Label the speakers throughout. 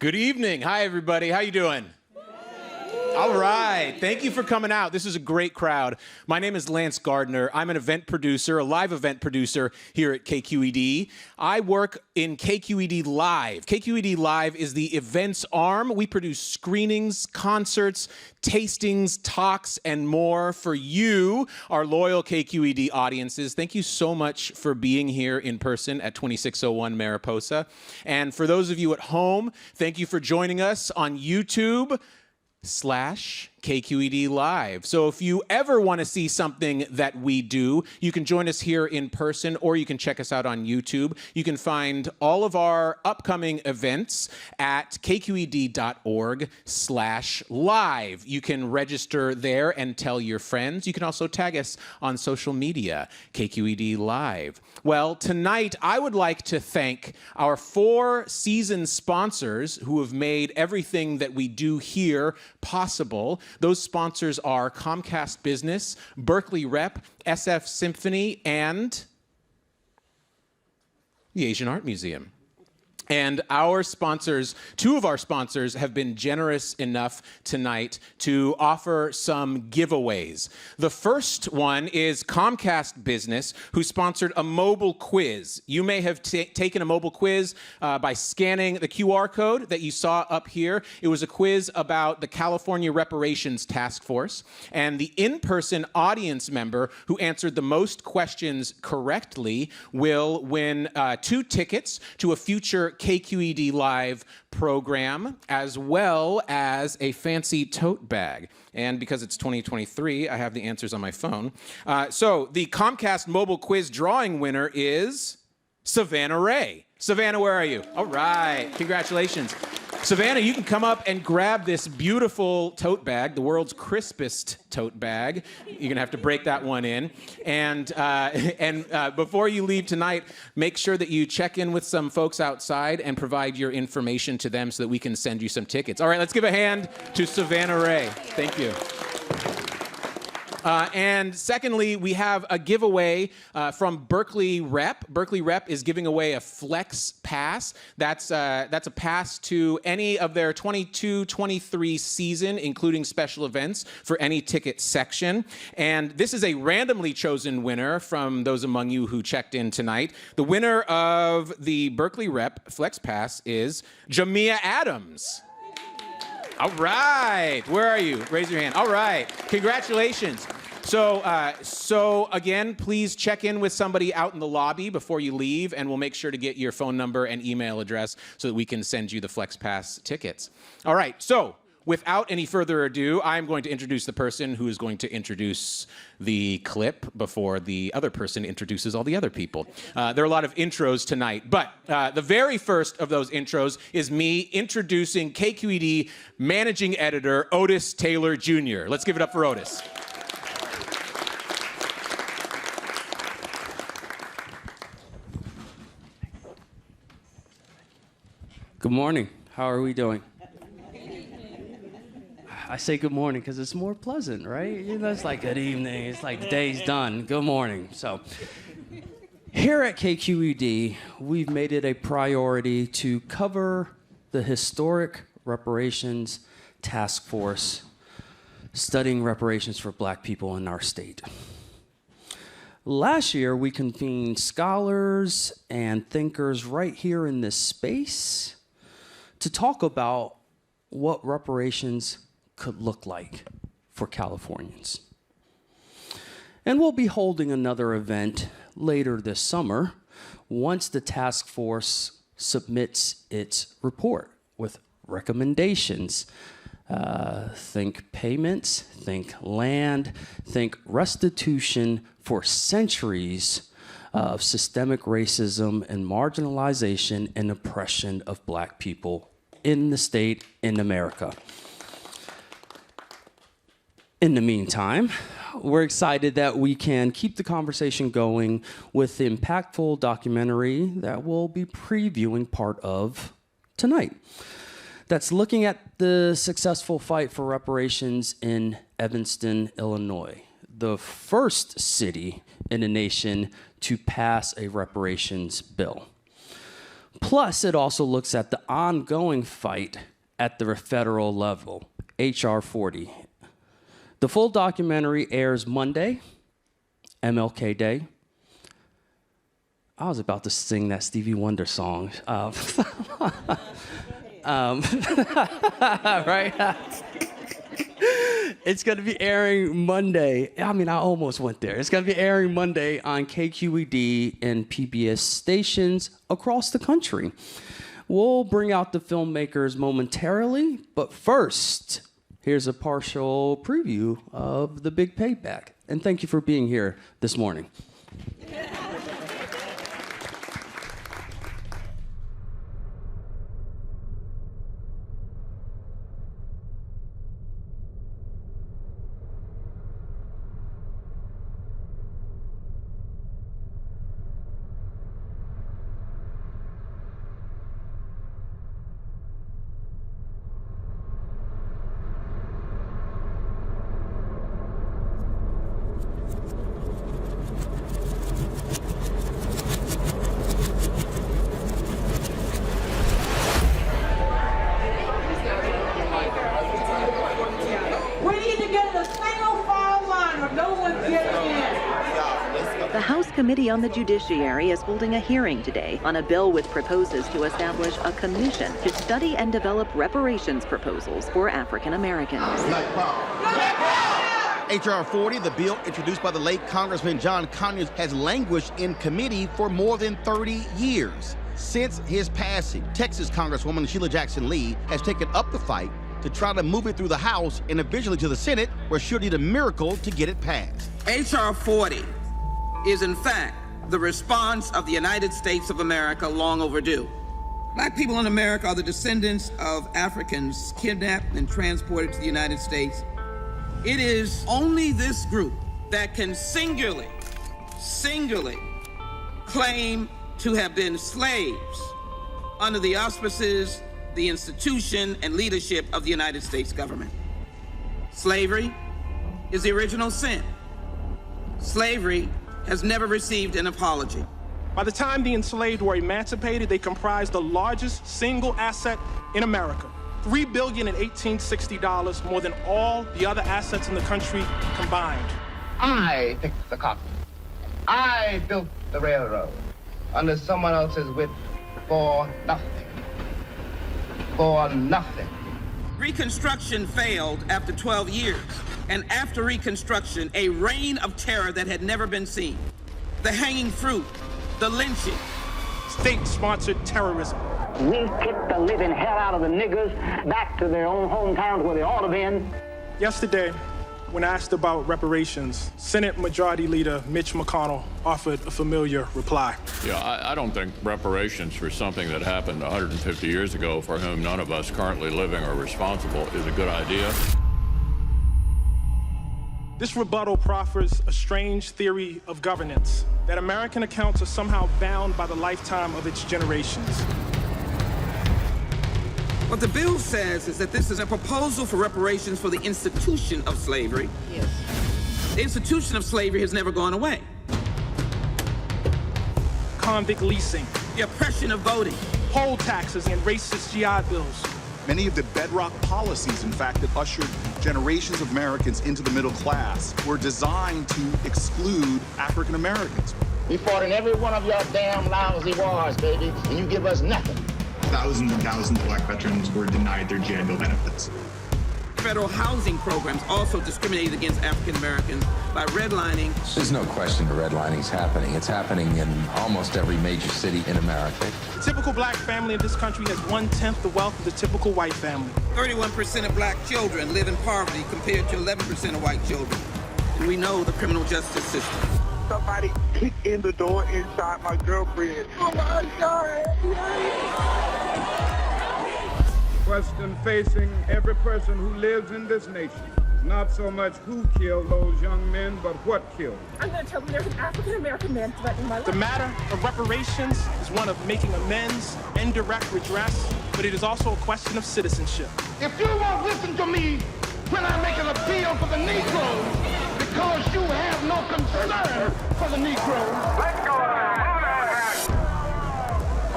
Speaker 1: Good evening. Hi, everybody. How you doing? All right. Thank you for coming out. This is a great crowd. My name is Lance Gardner. I'm an event producer, a live event producer here at KQED. I work in KQED Live. KQED Live is the events arm. We produce screenings, concerts, tastings, talks, and more for you, our loyal KQED audiences. Thank you so much for being here in person at 2601 Mariposa. And for those of you at home, thank you for joining us on YouTube/KQED Live. So if you ever want to see something that we do, you can join us here in person or you can check us out on YouTube. You can find all of our upcoming events at kqed.org/live. You can register there and tell your friends. You can also tag us on social media, KQED Live. Well, tonight I would like to thank our 4 season sponsors who have made everything that we do here possible. Those sponsors are Comcast Business, Berkeley Rep, SF Symphony, and the Asian Art Museum. And our sponsors, 2 of our sponsors, have been generous enough tonight to offer some giveaways. The first one is Comcast Business, who sponsored a mobile quiz. You may have taken a mobile quiz by scanning the QR code that you saw up here. It was a quiz about the California Reparations Task Force. And the in-person audience member who answered the most questions correctly will win 2 tickets to a future KQED Live program, as well as a fancy tote bag. And because it's 2023, I have the answers on my phone. So the Comcast mobile quiz drawing winner is Savannah Ray. Savannah, where are you? All right, congratulations. Savannah, you can come up and grab this beautiful tote bag, the world's crispest tote bag. You're going to have to break that one in. And before you leave tonight, make sure that you check in with some folks outside and provide your information to them so that we can send you some tickets. All right, let's give a hand to Savannah Ray. Thank you. And secondly, we have a giveaway from Berkeley Rep. Berkeley Rep is giving away a Flex Pass. That's a pass to any of their 22-23 season, including special events for any ticket section. And this is a randomly chosen winner from those among you who checked in tonight. The winner of the Berkeley Rep Flex Pass is Jamia Adams. All right. Where are you? Raise your hand. All right. Congratulations. So again, please check in with somebody out in the lobby before you leave, and we'll make sure to get your phone number and email address so that we can send you the FlexPass tickets. All right. So without any further ado, I'm going to introduce the person who is going to introduce the clip before the other person introduces all the other people. There are a lot of intros tonight, but the very first of those intros is me introducing KQED Managing Editor Otis Taylor Jr. Let's give it up for Otis.
Speaker 2: Good morning. How are we doing? I say good morning because it's more pleasant, right? You know, it's like good evening. It's like the day's done. Good morning. So here at KQED, we've made it a priority to cover the historic Reparations Task Force studying reparations for Black people in our state. Last year, we convened scholars and thinkers right here in this space to talk about what reparations could look like for Californians. And we'll be holding another event later this summer once the task force submits its report with recommendations. Think payments, think land, think restitution for centuries of systemic racism and marginalization and oppression of Black people in the state, in America. In the meantime, we're excited that we can keep the conversation going with the impactful documentary that we'll be previewing part of tonight. That's looking at the successful fight for reparations in Evanston, Illinois, the first city in the nation to pass a reparations bill. Plus, it also looks at the ongoing fight at the federal level, H.R. 40. The full documentary airs Monday, MLK Day. I was about to sing that Stevie Wonder song. Right? It's going to be airing Monday. I mean, I almost went there. It's going to be airing Monday on KQED and PBS stations across the country. We'll bring out the filmmakers momentarily, but first, here's a partial preview of the Big Payback. And thank you for being here this morning.
Speaker 3: The House Committee on the Judiciary is holding a hearing today on a bill which proposes to establish a commission to study and develop reparations proposals for African Americans.
Speaker 4: H.R. 40, the bill introduced by the late Congressman John Conyers, has languished in committee for more than 30 years. Since his passing, Texas Congresswoman Sheila Jackson Lee has taken up the fight to try to move it through the House and eventually to the Senate, where she'll need a miracle to get it passed.
Speaker 5: H.R. 40 is, in fact, the response of the United States of America long overdue. Black people in America are the descendants of Africans kidnapped and transported to the United States. It is only this group that can singularly claim to have been slaves under the auspices, the institution, and leadership of the United States government. Slavery is the original sin. Slavery has never received an apology.
Speaker 6: By the time the enslaved were emancipated, they comprised the largest single asset in America. $3 billion in $1860, more than all the other assets in the country combined.
Speaker 7: I picked the cotton. I built the railroad under someone else's whip for nothing. For nothing.
Speaker 5: Reconstruction failed after 12 years, and after Reconstruction, a reign of terror that had never been seen. The hanging fruit, the lynching.
Speaker 6: State-sponsored terrorism.
Speaker 8: We kicked the living hell out of the niggers back to their own hometowns where they ought to been.
Speaker 6: Yesterday, when asked about reparations, Senate Majority Leader Mitch McConnell offered a familiar reply.
Speaker 9: Yeah, I don't think reparations for something that happened 150 years ago, for whom none of us currently living are responsible, is a good idea.
Speaker 6: This rebuttal proffers a strange theory of governance, that American accounts are somehow bound by the lifetime of its generations.
Speaker 5: What the bill says is that this is a proposal for reparations for the institution of slavery.
Speaker 3: Yes.
Speaker 5: The institution of slavery has never gone away.
Speaker 6: Convict leasing,
Speaker 5: The oppression of voting.
Speaker 6: poll taxes, and racist GI bills.
Speaker 10: Many of the bedrock policies, in fact, that ushered generations of Americans into the middle class were designed to exclude African Americans.
Speaker 7: We fought in every one of your damn lousy wars, baby, and you give us nothing.
Speaker 11: Thousands and thousands of black veterans were denied their GI Bill benefits.
Speaker 5: Federal housing programs also discriminated against African Americans by redlining.
Speaker 12: There's no question the redlining is happening. It's happening in almost every major city in America.
Speaker 6: The typical black family in this country has 1/10 the wealth of the typical white family.
Speaker 5: 31% of black children live in poverty compared to 11% of white children. And we know the criminal justice system.
Speaker 13: Somebody kicked in the door inside my girlfriend. Oh my God!
Speaker 14: Question facing every person who lives in this nation is not so much who killed those young men, but what killed them.
Speaker 13: I'm going to tell them there's an African-American man threatening my life.
Speaker 6: The matter of reparations is one of making amends and direct redress, but it is also a question of citizenship.
Speaker 7: If you won't listen to me when I make an appeal for the Negroes, because you have no concern for the Negroes, let's go.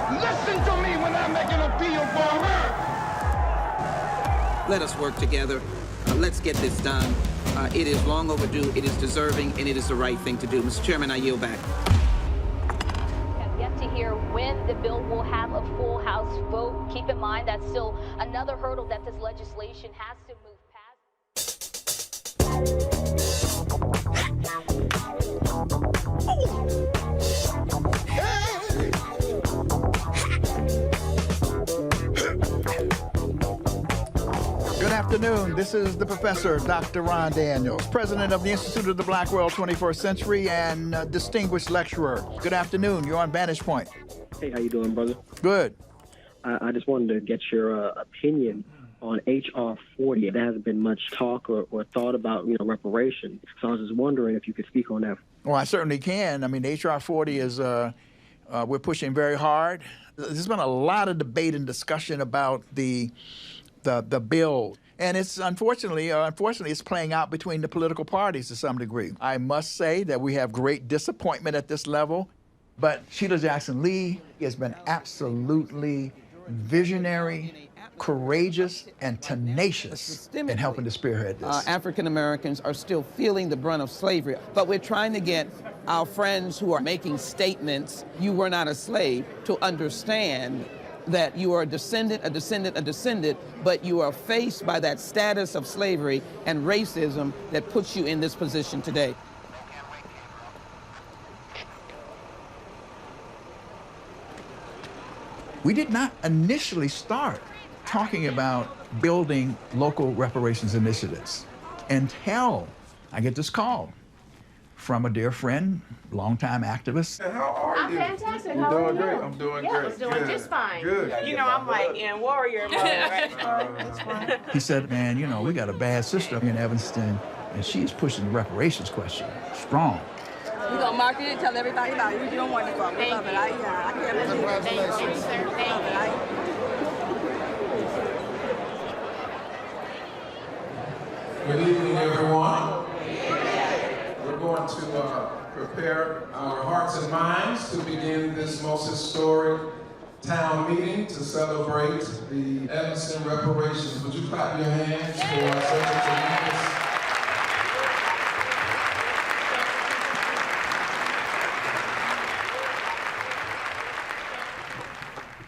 Speaker 7: Listen
Speaker 13: Listen to me when I make an appeal for her.
Speaker 5: Let us work together. Let's get this done. It is long overdue, it is deserving, and it is the right thing to do. Mr. Chairman, I yield back.
Speaker 15: Have yet to hear when the bill will have a full House vote. Keep in mind that's still another hurdle that this legislation has to move
Speaker 16: Good afternoon. This is the professor, Dr. Ron Daniels, president of the Institute of the Black World 21st Century and distinguished lecturer. Good afternoon. You're on Vantage Point.
Speaker 17: Hey, how you doing, brother?
Speaker 16: Good.
Speaker 17: I just wanted to get your opinion on H.R. 40. There hasn't been much talk or thought about, reparations. So I was just wondering if you could speak on that.
Speaker 16: Well, I certainly can. I mean, H.R. 40 is, we're pushing very hard. There's been a lot of debate and discussion about the bill. And it's unfortunately, it's playing out between the political parties to some degree. I must say that we have great disappointment at this level, but Sheila Jackson Lee has been absolutely visionary, courageous, and tenacious in helping to spearhead this.
Speaker 5: African Americans are still feeling the brunt of slavery, but we're trying to get our friends who are making statements, "You were not a slave," to understand that you are a descendant, but you are faced by that status of slavery and racism that puts you in this position today.
Speaker 16: We did not initially start talking about building local reparations initiatives until I get this call from a dear friend, longtime activist.
Speaker 13: How are
Speaker 18: I'm
Speaker 13: you?
Speaker 18: fantastic.
Speaker 13: You
Speaker 18: How
Speaker 13: doing
Speaker 18: are
Speaker 13: great?
Speaker 18: you?
Speaker 13: I'm doing
Speaker 18: yeah,
Speaker 13: great.
Speaker 18: I was doing
Speaker 13: Good.
Speaker 18: just fine.
Speaker 13: Good.
Speaker 18: I'm like in warrior mode right now.
Speaker 13: That's fine.
Speaker 16: He said, man, we got a bad sister in Evanston, and she's pushing the reparations question strong.
Speaker 18: We're going to market it and tell everybody about it. We're doing wonderful. We love it. I can't believe it.
Speaker 13: Congratulations.
Speaker 18: Thank you, sir.
Speaker 19: Good evening, everyone. We're going to prepare our hearts and minds to begin this most historic town meeting to celebrate the Evanston reparations. Would you clap your hands for our Secretary?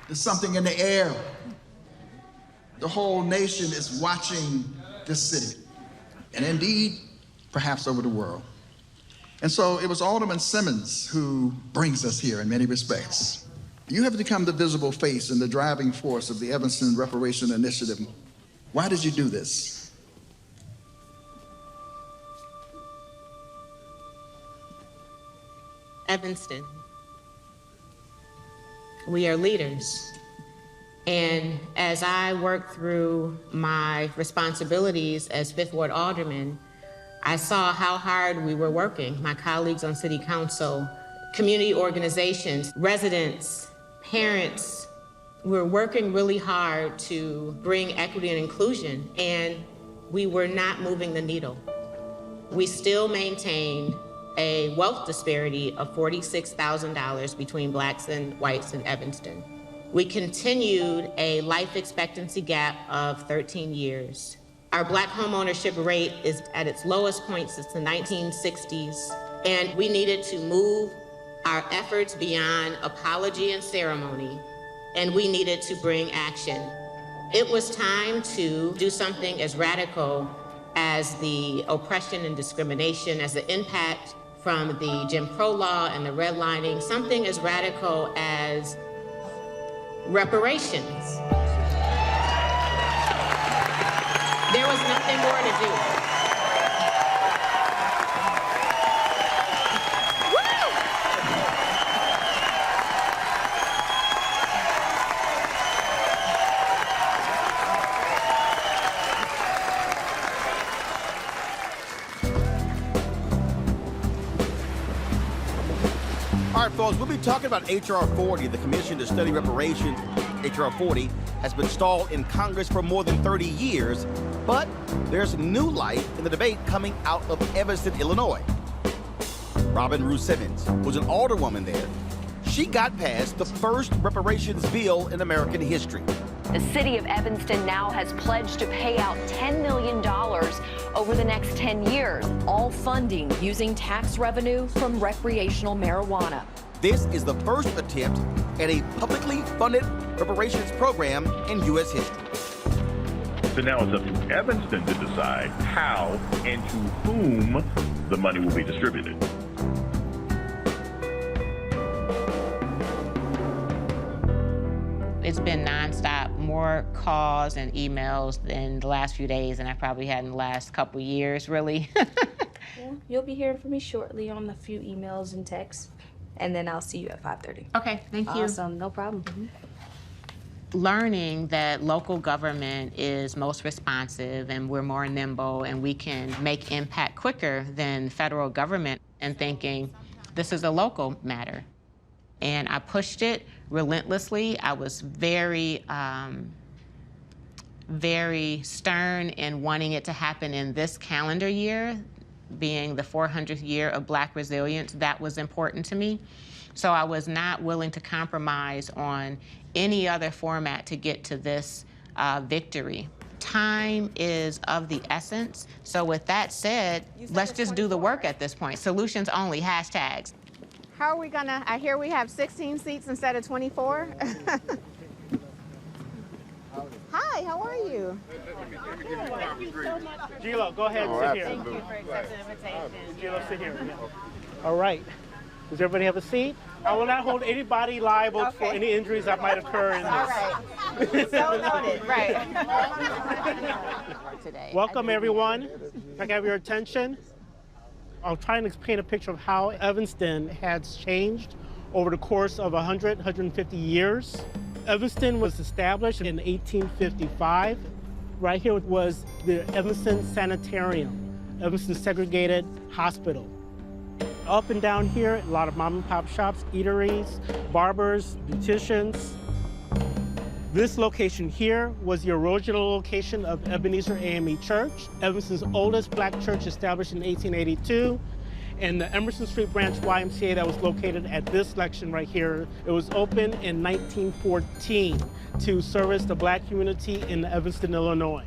Speaker 16: There's something in the air. The whole nation is watching this city, and indeed, perhaps over the world. And so it was Alderman Simmons who brings us here in many respects. You have become the visible face and the driving force of the Evanston Reparation Initiative. Why did you do this?
Speaker 20: Evanston, we are leaders. And as I worked through my responsibilities as Fifth Ward Alderman, I saw how hard we were working. My colleagues on City Council, community organizations, residents, parents, we're working really hard to bring equity and inclusion, and we were not moving the needle. We still maintained a wealth disparity of $46,000 between blacks and whites in Evanston. We continued a life expectancy gap of 13 years. Our black home ownership rate is at its lowest point since the 1960s, and we needed to move our efforts beyond apology and ceremony, and we needed to bring action. It was time to do something as radical as the oppression and discrimination, as the impact from the Jim Crow law and the redlining, something as radical as reparations. There was nothing more to do.
Speaker 4: All right, folks, we'll be talking about H.R. 40, the Commission to Study Reparations. H.R. 40 has been stalled in Congress for more than 30 years, but there's new light in the debate coming out of Evanston, Illinois. Robin Rue Simmons was an alderwoman there. She she got passed the first reparations bill in American history.
Speaker 3: The city of Evanston now has pledged to pay out $10 million over the next 10 years, all funding using tax revenue from recreational marijuana.
Speaker 4: This is the first attempt at a publicly funded reparations program in U.S. history.
Speaker 21: So now it's up to Evanston to decide how and to whom the money will be distributed.
Speaker 20: It's been nonstop, more calls and emails than the last few days than I probably had in the last couple years, really.
Speaker 22: Well, you'll be hearing from me shortly on a few emails and texts, and then I'll see you at 5:30.
Speaker 20: Okay, thank you.
Speaker 22: Awesome, no problem.
Speaker 20: Learning that local government is most responsive and we're more nimble and we can make impact quicker than federal government, and thinking this is a local matter. And I pushed it relentlessly. I was very, very stern in wanting it to happen in this calendar year, being the 400th year of Black resilience. That was important to me. So I was not willing to compromise on any other format to get to this victory. Time is of the essence. So with that said, let's just do the work at this point. Solutions only, hashtags.
Speaker 23: How are we gonna, I hear we have 16 seats instead of 24. Hi, how are you?
Speaker 6: Thank you so much. Gilo, go ahead and sit here.
Speaker 23: Thank you for accepting the invitation.
Speaker 6: Gilo, sit here. All right. Does everybody have a seat? I will not hold anybody liable for any injuries that might occur in this.
Speaker 23: All right. So noted, right.
Speaker 6: Welcome, everyone. If I can have your attention. I'll try and paint a picture of how Evanston has changed over the course of 150 years. Evanston was established in 1855. Right here was the Evanston Sanitarium, Evanston Segregated Hospital. Up and down here, a lot of mom and pop shops, eateries, barbers, beauticians. This location here was the original location of Ebenezer AME Church, Evanston's oldest Black church, established in 1882, and the Emerson Street Branch YMCA that was located at this section right here. It was opened in 1914 to service the Black community in Evanston, Illinois.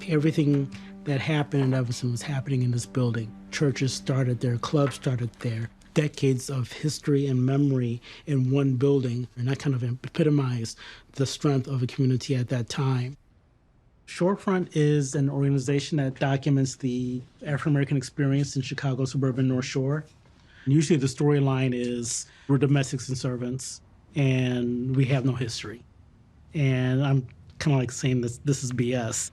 Speaker 6: Everything that happened in Evanston was happening in this building. Churches started there, clubs started there. Decades of history and memory in one building, and that kind of epitomized the strength of a community at that time. Shorefront is an organization that documents the African-American experience in Chicago's suburban North Shore. And usually the storyline is we're domestics and servants, and we have no history. And I'm kind of like saying this is BS.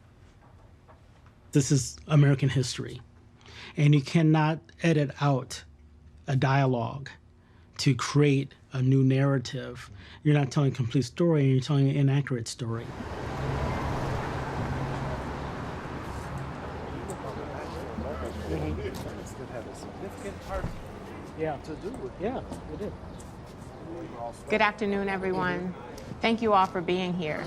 Speaker 6: This is American history. And you cannot edit out a dialogue to create a new narrative. You're not telling a complete story, you're telling an inaccurate story.
Speaker 20: Good afternoon, everyone. Thank you all for being here.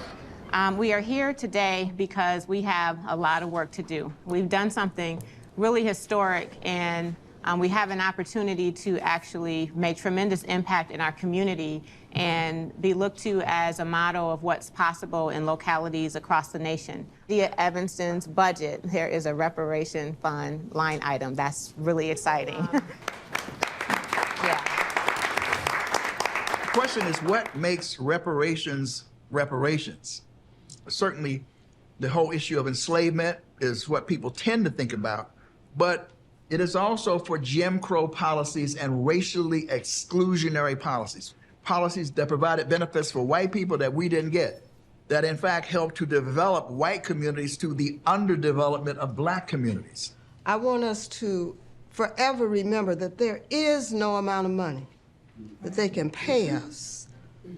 Speaker 20: We are here today because we have a lot of work to do. We've done something really historic, and we have an opportunity to actually make tremendous impact in our community and be looked to as a model of what's possible in localities across the nation. Via Evanston's budget, there is a reparation fund line item. That's really exciting.
Speaker 16: The question is, what makes reparations reparations? Certainly, the whole issue of enslavement is what people tend to think about, but it is also for Jim Crow policies and racially exclusionary policies, policies that provided benefits for white people that we didn't get, that in fact helped to develop white communities to the underdevelopment of Black communities.
Speaker 24: I want us to forever remember that there is no amount of money that they can pay us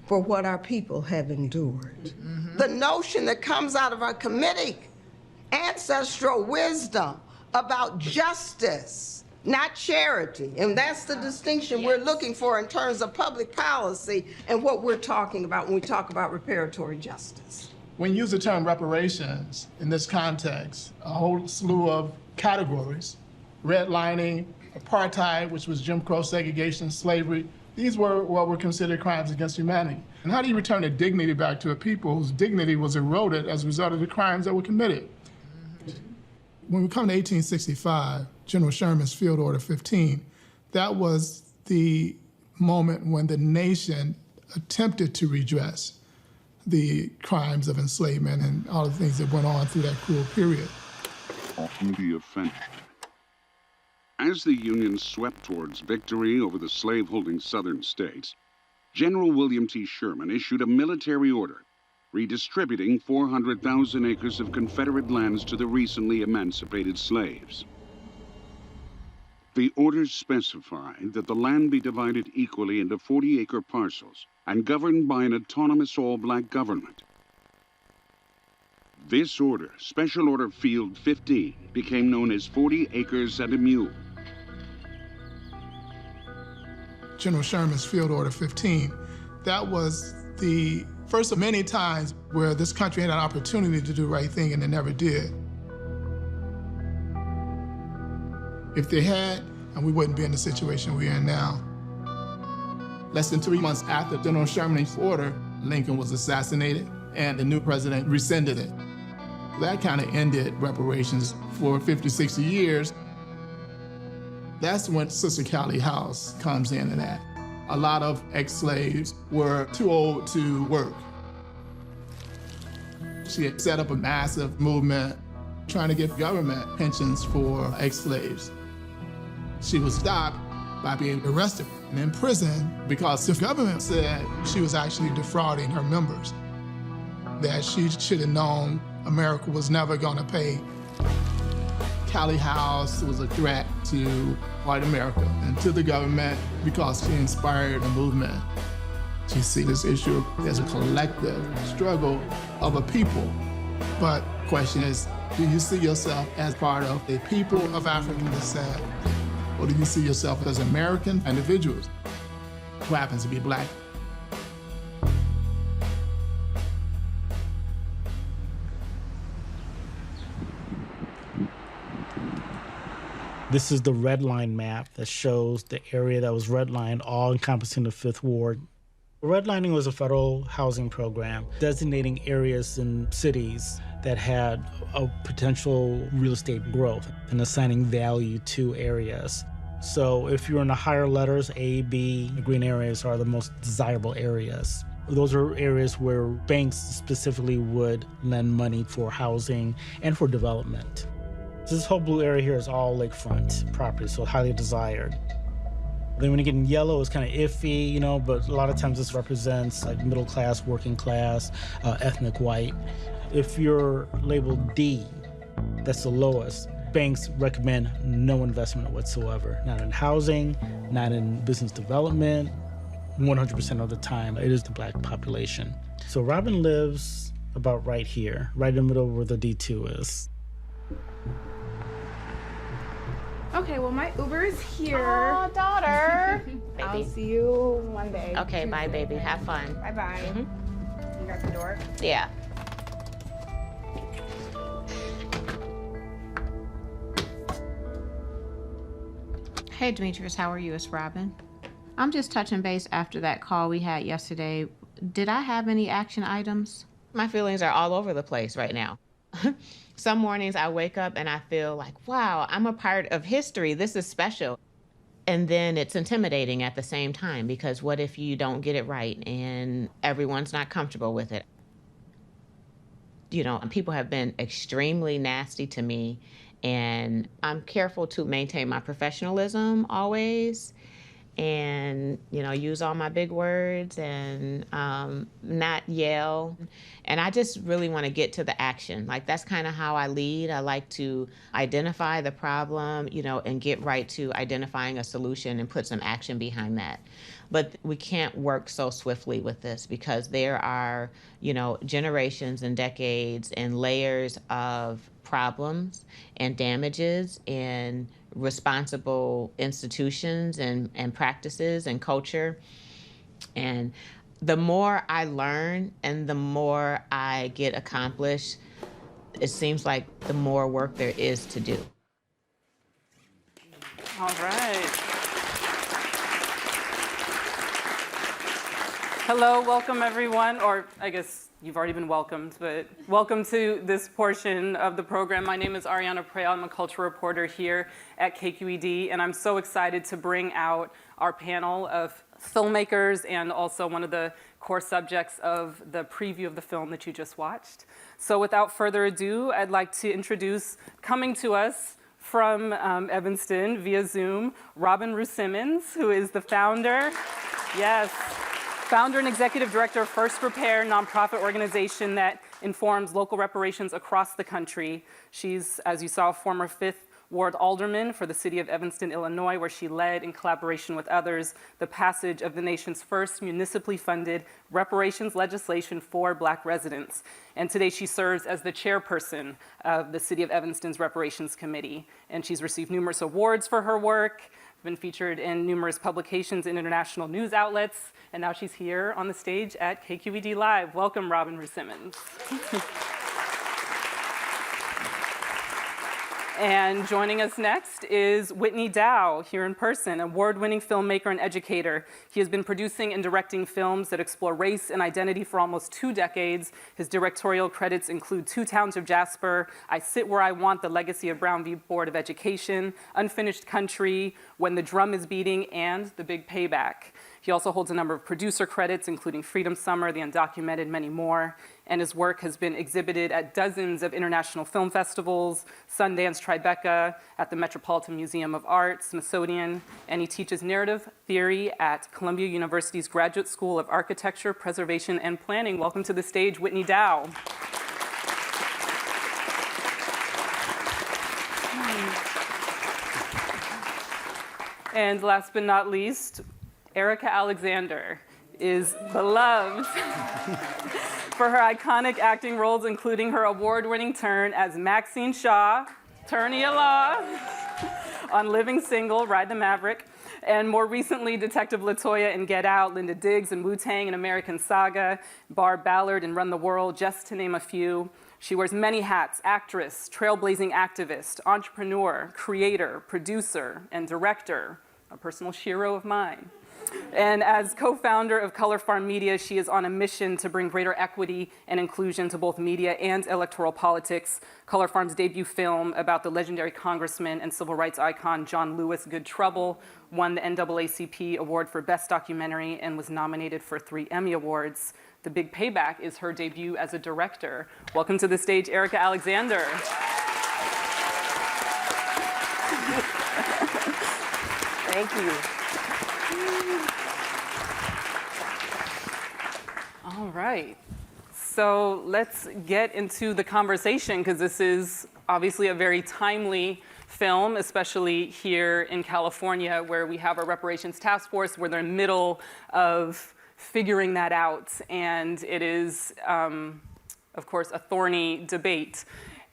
Speaker 24: for what our people have endured. The notion that comes out of our committee, ancestral wisdom about justice, not charity. And that's the distinction we're looking for in terms of public policy and what we're talking about when we talk about reparatory justice.
Speaker 25: When you use the term reparations in this context, a whole slew of categories, redlining, apartheid, which was Jim Crow segregation, slavery, These were what were considered crimes against humanity. And how do you return a dignity back to a people whose dignity was eroded as a result of the crimes that were committed? When we come to 1865, General Sherman's Field Order 15, that was the moment when the nation attempted to redress the crimes of enslavement and all the things that went on through that cruel period.
Speaker 1: The offender. As the Union swept towards victory over the slave-holding southern states, General William T. Sherman issued a military order redistributing 400,000 acres of Confederate lands to the recently emancipated slaves. The orders specify that the land be divided equally into 40-acre parcels and governed by an autonomous all-black government. This order, Special Order Field 15, became known as 40 Acres and a Mule.
Speaker 25: General Sherman's Field Order 15, that was the first of many times where this country had an opportunity to do the right thing and they never did. If they had, and we wouldn't be in the situation we're in now. Less than 3 months after General Sherman's order, Lincoln was assassinated and the new president rescinded it. That kind of ended reparations for 50, 60 years. That's when Sister Callie House comes in and that. A lot of ex-slaves were too old to work. She had set up a massive movement trying to get government pensions for ex-slaves. She was stopped by being arrested and in prison because the government said she was actually defrauding her members, that she should have known America was never going to pay. Callie House was a threat to white America and to the government because she inspired a movement. She sees this issue as a collective struggle of a people. But the question is, do you see yourself as part of a people of African descent, or do you see yourself as American individuals who happens to be black?
Speaker 6: This is the red line map that shows the area that was redlined, all encompassing the 5th Ward. Redlining was a federal housing program designating areas in cities that had a potential real estate growth and assigning value to areas. So if you're in the higher letters, A, B, the green areas are the most desirable areas. Those are areas where banks specifically would lend money for housing and for development. This whole blue area here is all lakefront property, so highly desired. Then when you get in yellow, it's kind of iffy, you know, but a lot of times this represents like middle class, working class, ethnic white. If you're labeled D, that's the lowest, banks recommend no investment whatsoever. Not in housing, not in business development. 100% of the time, it is the black population. So Robin lives about right here, right in the middle where the D2 is.
Speaker 23: Okay, well, my Uber is here.
Speaker 20: Oh, daughter.
Speaker 23: I'll see you one day.
Speaker 20: Okay, bye, baby. Have fun.
Speaker 23: Bye-bye.
Speaker 20: Mm-hmm.
Speaker 23: You got the door?
Speaker 20: Yeah. Hey, Demetrius, how are you? It's Robin. I'm just touching base after that call we had yesterday. Did I have any action items? My feelings are all over the place right now. Some mornings I wake up and I feel like, wow, I'm a part of history. This is special. And then it's intimidating at the same time, because what if you don't get it right and everyone's not comfortable with it? You know, people have been extremely nasty to me, and I'm careful to maintain my professionalism always, and, you know, use all my big words and not yell. And I just really want to get to the action. Like, that's kind of how I lead. I like to identify the problem, you know, and get right to identifying a solution and put some action behind that. But we can't work so swiftly with this, because there are, you know, generations and decades and layers of problems and damages and responsible institutions and practices and culture. And the more I learn and the more I get accomplished, it seems like the more work there is to do.
Speaker 2: All right. Hello, welcome everyone, or I guess you've already been welcomed, but welcome to this portion of the program. My name is Ariana Proehl. I'm a culture reporter here at KQED, and I'm so excited to bring out our panel of filmmakers and also one of the core subjects of the preview of the film that you just watched. So without further ado, I'd like to introduce, coming to us from Evanston via Zoom, Robin Simmons, who is the founder, founder and executive director of FirstRepair, nonprofit organization that informs local reparations across the country. She's, as you saw, former 5th Ward Alderman for the city of Evanston, Illinois, where she led, in collaboration with others, the passage of the nation's first municipally funded reparations legislation for Black residents. And today she serves as the chairperson of the City of Evanston's Reparations Committee. And she's received numerous awards for her work, been featured in numerous publications and international news outlets, and now she's here on the stage at KQED Live. Welcome, Robin Simmons. And joining us next is Whitney Dow, here in person, award-winning filmmaker and educator. He has been producing and directing films that explore race and identity for almost 2 decades. His directorial credits include 2 Towns of Jasper, I Sit Where I Want, The Legacy of Brown v. Board of Education, Unfinished Country, When the Drum is Beating, and The Big Payback. He also holds a number of producer credits, including Freedom Summer, The Undocumented, many more. And his work has been exhibited at dozens of international film festivals, Sundance, Tribeca, at the Metropolitan Museum of Art, Smithsonian, and he teaches narrative theory at Columbia University's Graduate School of Architecture, Preservation, and Planning. Welcome to the stage, Whitney Dow. And last but not least, Erika Alexander is beloved for her iconic acting roles, including her award-winning turn as Maxine Shaw, attorney-at-law, on Living Single, Ride the Maverick, and more recently, Detective LaToya in Get Out, Linda Diggs in Wu-Tang and American Saga, Barb Ballard in Run the World, just to name a few. She wears many hats: actress, trailblazing activist, entrepreneur, creator, producer, and director, a personal hero of mine. And as co-founder of Color Farm Media, she is on a mission to bring greater equity and inclusion to both media and electoral politics. Color Farm's debut film about the legendary congressman and civil rights icon John Lewis, Good Trouble, won the NAACP Award for Best Documentary and was nominated for 3 Emmy Awards. The Big Payback is her debut as a director. Welcome to the stage, Erika Alexander.
Speaker 8: Thank you.
Speaker 2: All right, so let's get into the conversation, because this is obviously a very timely film, especially here in California, where we have our reparations task force, where they're in the middle of figuring that out, and it is, of course, a thorny debate.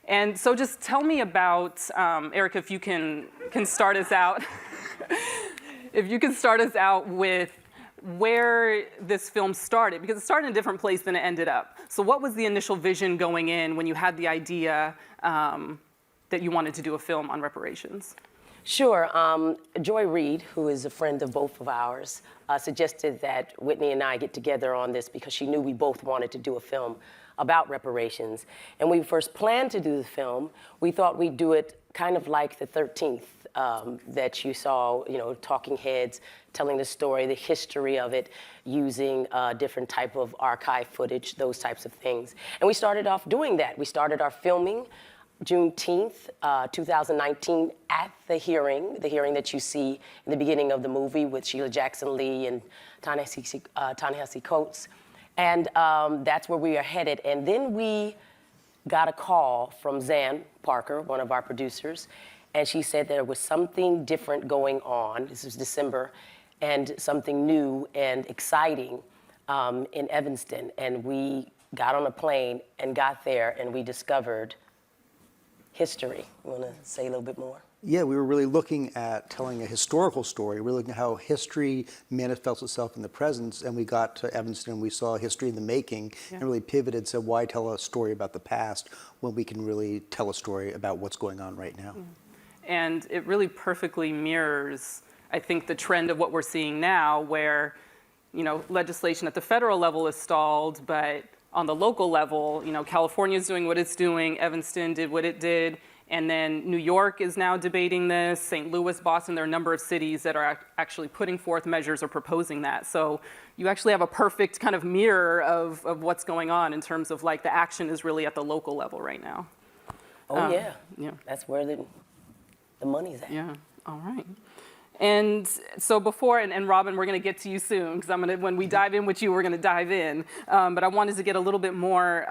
Speaker 2: And so just tell me about, Erika, if you can start us out, if you can start us out with where this film started, because it started in a different place than it ended up. So what was the initial vision going in when you had the idea that you wanted to do a film on reparations?
Speaker 8: Sure. Joy Reid, who is a friend of both of ours, suggested that Whitney and I get together on this because she knew we both wanted to do a film about reparations. And when we first planned to do the film, we thought we'd do it kind of like the 13th that you saw, talking heads telling the story, the history of it, using different type of archive footage, those types of things. And we started off doing that. We started our filming Juneteenth, 2019, at the hearing that you see in the beginning of the movie with Sheila Jackson Lee and Ta-Nehisi Coates. And that's where we are headed. And then we got a call from Zan Parker, one of our producers, and she said there was something different going on. This was December, and something new and exciting in Evanston. And we got on a plane and got there, and we discovered history. You want to say a little bit more?
Speaker 9: Yeah, we were really looking at telling a historical story. We were looking at how history manifests itself in the present, and we got to Evanston, we saw history in the making, and really pivoted, said, why tell a story about the past when we can really tell a story about what's going on right now?
Speaker 2: And it really perfectly mirrors, I think, the trend of what we're seeing now, where legislation at the federal level is stalled, but on the local level, California's doing what it's doing, Evanston did what it did, and then New York is now debating this, St. Louis, Boston, there are a number of cities that are actually putting forth measures or proposing that. So you actually have a perfect kind of mirror of what's going on in terms of like the action is really at the local level right now.
Speaker 8: Oh, yeah. That's where the money's at.
Speaker 2: Yeah, all right. And so before, and Robin, we're going to get to you soon, because when we dive in with you, we're going to dive in. But I wanted to get a little bit more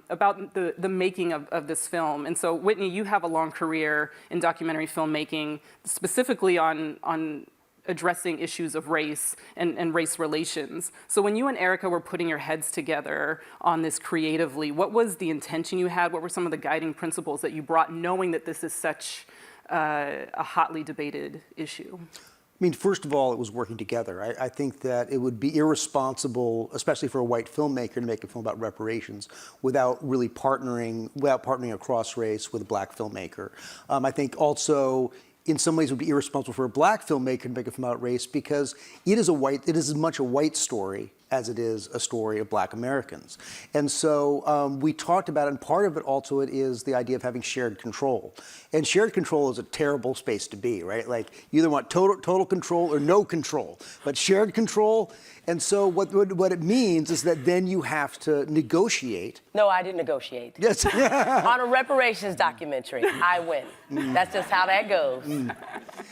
Speaker 2: about the making of this film. And so, Whitney, you have a long career in documentary filmmaking, specifically on addressing issues of race and race relations. So when you and Erika were putting your heads together on this creatively, what was the intention you had? What were some of the guiding principles that you brought, knowing that this is such a hotly debated issue?
Speaker 9: I mean, first of all, it was working together. I think that it would be irresponsible, especially for a white filmmaker, to make a film about reparations without really partnering across race with a black filmmaker. I think also, in some ways, it would be irresponsible for a black filmmaker to make a film about race because it is as much a white story as it is a story of black Americans. And so we talked about it, and part of it also is the idea of having shared control. And shared control is a terrible space to be, right? Like, you either want total control or no control, but shared control. And so what it means is that then you have to negotiate.
Speaker 8: No, I didn't negotiate.
Speaker 9: Yes.
Speaker 8: On a reparations documentary, I win. That's just how that goes.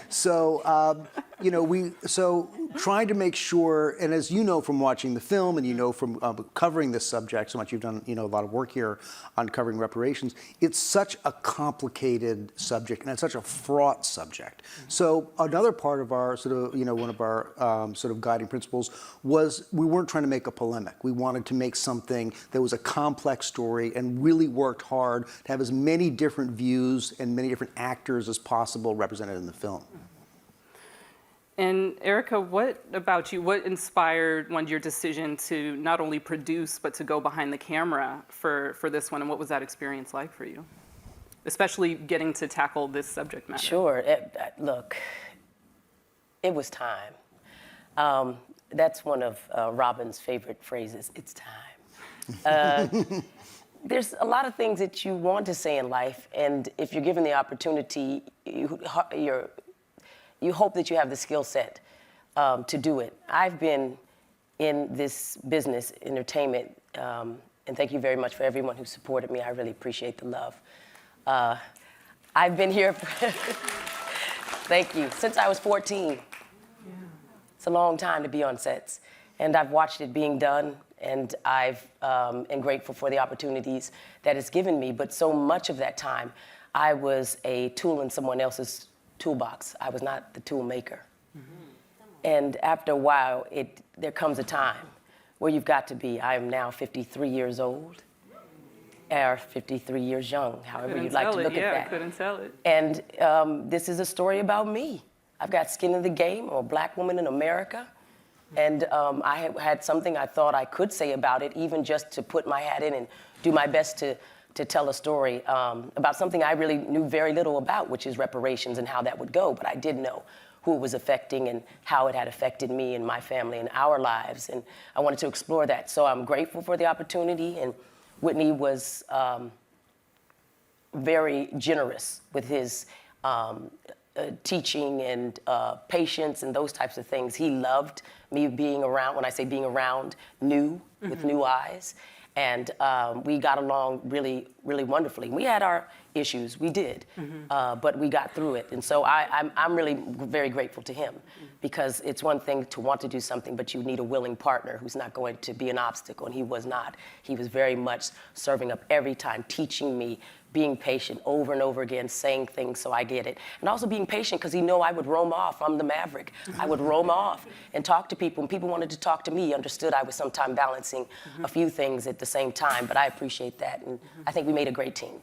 Speaker 9: So, so trying to make sure, and as you know from watching the film, and you know from covering this subject so much, you've done a lot of work here on covering reparations. It's such a complicated subject, and it's such a fraught subject. So another part of our one of our sort of guiding principles was we weren't trying to make a polemic. We wanted to make something that was a complex story and really worked hard to have as many different views and many different actors as possible represented in the film.
Speaker 2: And Erika, what about you? What inspired your decision to not only produce, but to go behind the camera for this one? And what was that experience like for you? Especially getting to tackle this subject matter.
Speaker 8: Sure. Look, it was time. That's one of Robin's favorite phrases, it's time. There's a lot of things that you want to say in life, and if you're given the opportunity, you hope that you have the skill set to do it. I've been in this business, entertainment, and thank you very much for everyone who supported me. I really appreciate the love. I've been here, thank you, since I was 14. Yeah. It's a long time to be on sets, and I've watched it being done, and I've am grateful for the opportunities that it's given me, but so much of that time, I was a tool in someone else's toolbox. I was not the tool maker. Mm-hmm. And after a while, there comes a time where you've got to be. I am now 53 years old, or 53 years young, however you'd like to look at that.
Speaker 2: Yeah, couldn't tell it.
Speaker 8: And this is a story about me. I've got skin in the game. I'm a black woman in America. And I had something I thought I could say about it, even just to put my hat in and do my best to tell a story about something I really knew very little about, which is reparations and how that would go. But I did know who it was affecting and how it had affected me and my family and our lives. And I wanted to explore that. So I'm grateful for the opportunity. And Whitney was very generous with his teaching and patience and those types of things. He loved me being around, when I say being around, with new eyes. And we got along really, really wonderfully. We had our issues, we did, but we got through it. And so I'm really very grateful to him, because it's one thing to want to do something, but you need a willing partner who's not going to be an obstacle, and he was not. He was very much serving up every time, teaching me, being patient over and over again, saying things so I get it. And also being patient because he knew I would roam off. I'm the maverick. I would roam off and talk to people. When people wanted to talk to me, he understood I was sometimes balancing a few things at the same time, but I appreciate that. And I think we made a great team.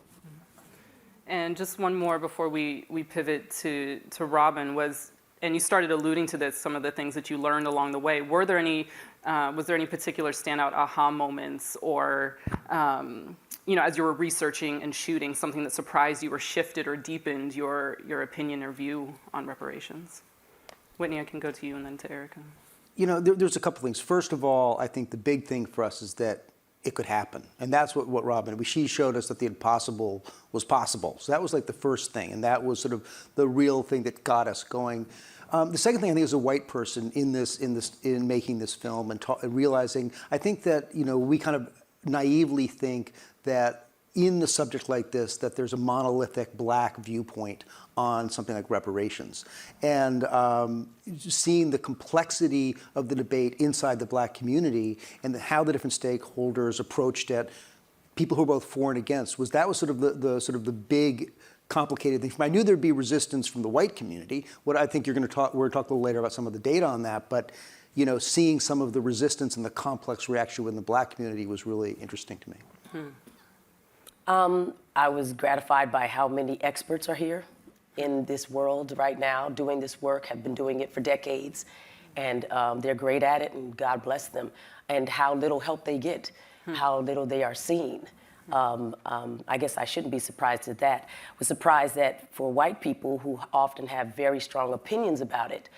Speaker 2: And just one more before we pivot to Robin was, and you started alluding to this, some of the things that you learned along the way. Was there any particular standout aha moments or, as you were researching and shooting, something that surprised you or shifted or deepened your opinion or view on reparations? Whitney, I can go to you and then to Erika.
Speaker 9: You know, there's a couple things. First of all, I think the big thing for us is that it could happen. And that's what Robin, she showed us that the impossible was possible. So that was like the first thing. And that was sort of the real thing that got us going. The second thing I think as a white person in making this film and realizing, I think that, you know, we kind of naively think that in the subject like this, that there's a monolithic black viewpoint on something like reparations. And seeing the complexity of the debate inside the black community and how the different stakeholders approached it, people who were both for and against, was sort of the big complicated thing. I knew there'd be resistance from the white community. What I think we're going to talk a little later about some of the data on that, but you know, seeing some of the resistance and the complex reaction within the black community was really interesting to me.
Speaker 8: I was gratified by how many experts are here in this world right now doing this work, have been doing it for decades, and they're great at it, and God bless them, and how little help they get, how little they are seen. I guess I shouldn't be surprised at that. I was surprised that for white people who often have very strong opinions about it,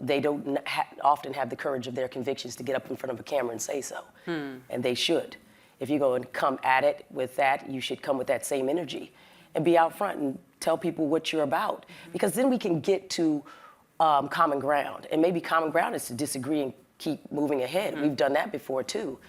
Speaker 8: they don't often have the courage of their convictions to get up in front of a camera and say so, and they should. If you go and come at it with that, you should come with that same energy and be out front and tell people what you're about. Because then we can get to common ground. And maybe common ground is to disagree and keep moving ahead. We've done that before too.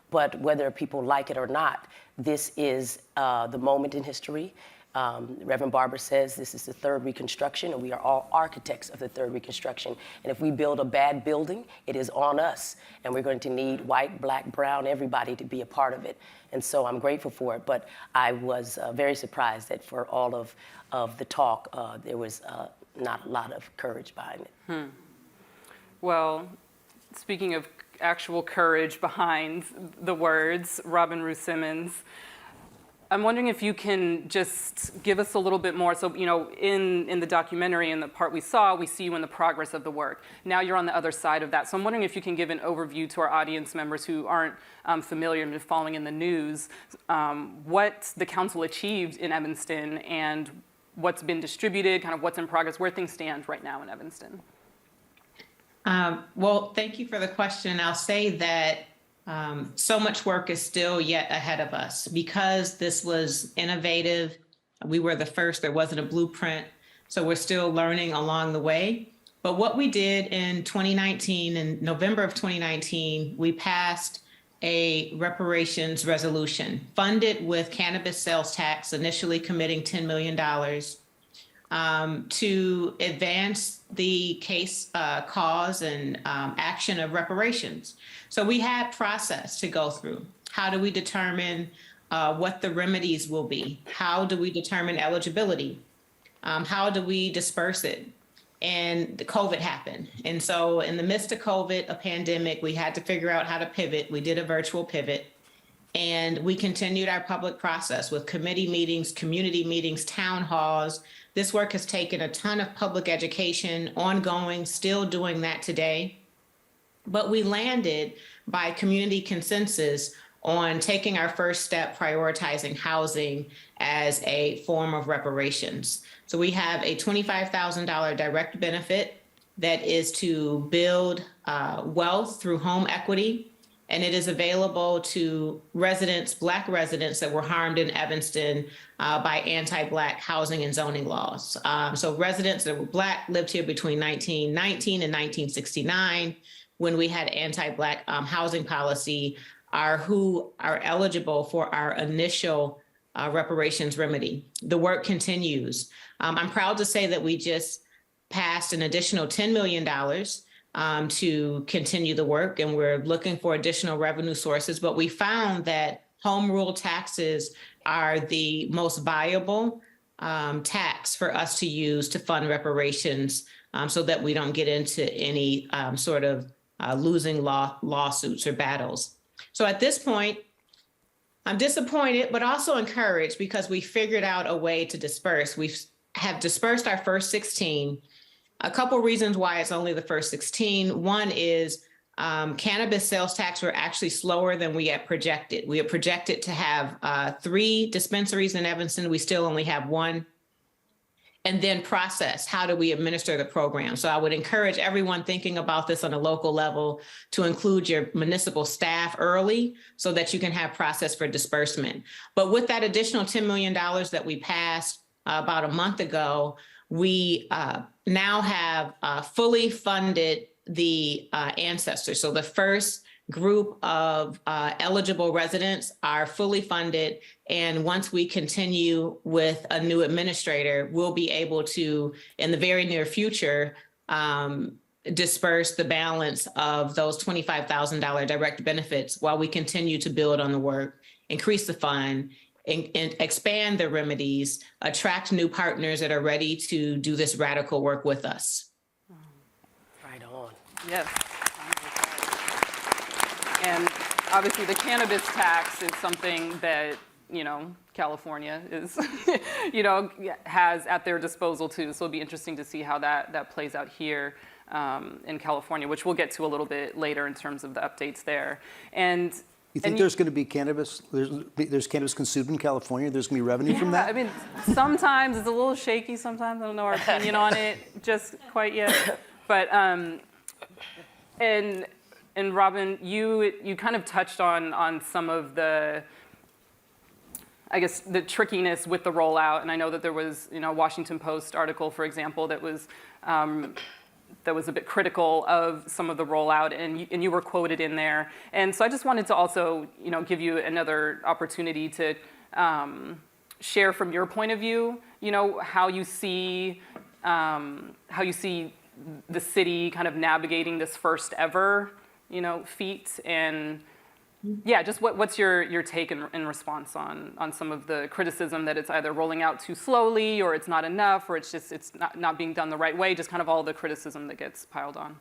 Speaker 8: But whether people like it or not, this is the moment in history. Reverend Barber says this is the third Reconstruction, and we are all architects of the third Reconstruction. And if we build a bad building, it is on us. And we're going to need white, black, brown, everybody to be a part of it. And so I'm grateful for it. But I was very surprised that for all of the talk, there was not a lot of courage behind it.
Speaker 2: Well, speaking of actual courage behind the words, Robin Ruth Simmons, I'm wondering if you can just give us a little bit more. So, you know, in the documentary, in the part we saw, we see you in the progress of the work. Now you're on the other side of that. So I'm wondering if you can give an overview to our audience members who aren't familiar and following in the news, what the council achieved in Evanston and what's been distributed, kind of what's in progress, where things stand right now in Evanston.
Speaker 20: Well, thank you for the question. I'll say that so much work is still yet ahead of us because this was innovative. We were the first, there wasn't a blueprint. So we're still learning along the way. But what we did in 2019, in November of 2019, we passed a reparations resolution funded with cannabis sales tax, initially committing $10 million to advance the case, cause and action of reparations. So we had process to go through. How do we determine what the remedies will be? How do we determine eligibility? How do we disperse it? And the COVID happened. And so in the midst of COVID, a pandemic, we had to figure out how to pivot. We did a virtual pivot. And we continued our public process with committee meetings, community meetings, town halls. This work has taken a ton of public education, ongoing, still doing that today. But we landed by community consensus on taking our first step, prioritizing housing as a form of reparations. So we have a $25,000 direct benefit that is to build wealth through home equity. And it is available to residents, Black residents that were harmed in Evanston by anti-Black housing and zoning laws. So residents that were Black lived here between 1919 and 1969, when we had anti-Black housing policy, are who are eligible for our initial reparations remedy. The work continues. I'm proud to say that we just passed an additional $10 million to continue the work, and we're looking for additional revenue sources. But we found that home rule taxes are the most viable tax for us to use to fund reparations, so that we don't get into any sort of losing lawsuits or battles. So at this point, I'm disappointed, but also encouraged because we figured out a way to disperse. We have dispersed our first 16. A couple reasons why it's only the first 16. One is cannabis sales tax were actually slower than we had projected. We had projected to have 3 dispensaries in Evanston. We still only have 1. and then process. How do we administer the program? So I would encourage everyone thinking about this on a local level to include your municipal staff early so that you can have process for disbursement. But with that additional $10 million that we passed about a month ago, we now have fully funded the ancestors. So the first group of eligible residents are fully funded. And once we continue with a new administrator, we'll be able to, in the very near future, disperse the balance of those $25,000 direct benefits while we continue to build on the work, increase the fund, and expand the remedies, attract new partners that are ready to do this radical work with us.
Speaker 8: Right on.
Speaker 2: Yes. And obviously the cannabis tax is something that, California is, has at their disposal too. So it'll be interesting to see how that plays out here in California, which we'll get to a little bit later in terms of the updates there. And
Speaker 9: you think there's going to be cannabis, there's cannabis consumed in California, there's going to be revenue from that?
Speaker 2: I mean, sometimes it's a little shaky sometimes. I don't know our opinion on it just quite yet. But, and Robin, you kind of touched on some of the, I guess, the trickiness with the rollout. And I know that there was, a Washington Post article, for example, that was a bit critical of some of the rollout, and you were quoted in there. And so I just wanted to also, give you another opportunity to share from your point of view, how you see the city kind of navigating this first ever, feat, and yeah, just what's your take in response on some of the criticism that it's either rolling out too slowly, or it's not enough, or it's not being done the right way, just kind of all the criticism that gets piled on.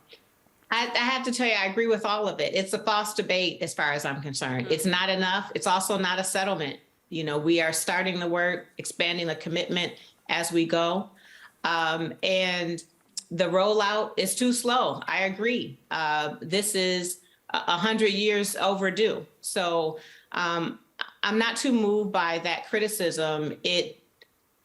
Speaker 20: I have to tell you, I agree with all of it. It's a false debate as far as I'm concerned. Mm-hmm. It's not enough. It's also not a settlement. We are starting the work, expanding the commitment as we go. And the rollout is too slow. I agree. This is 100 years overdue. So I'm not too moved by that criticism. It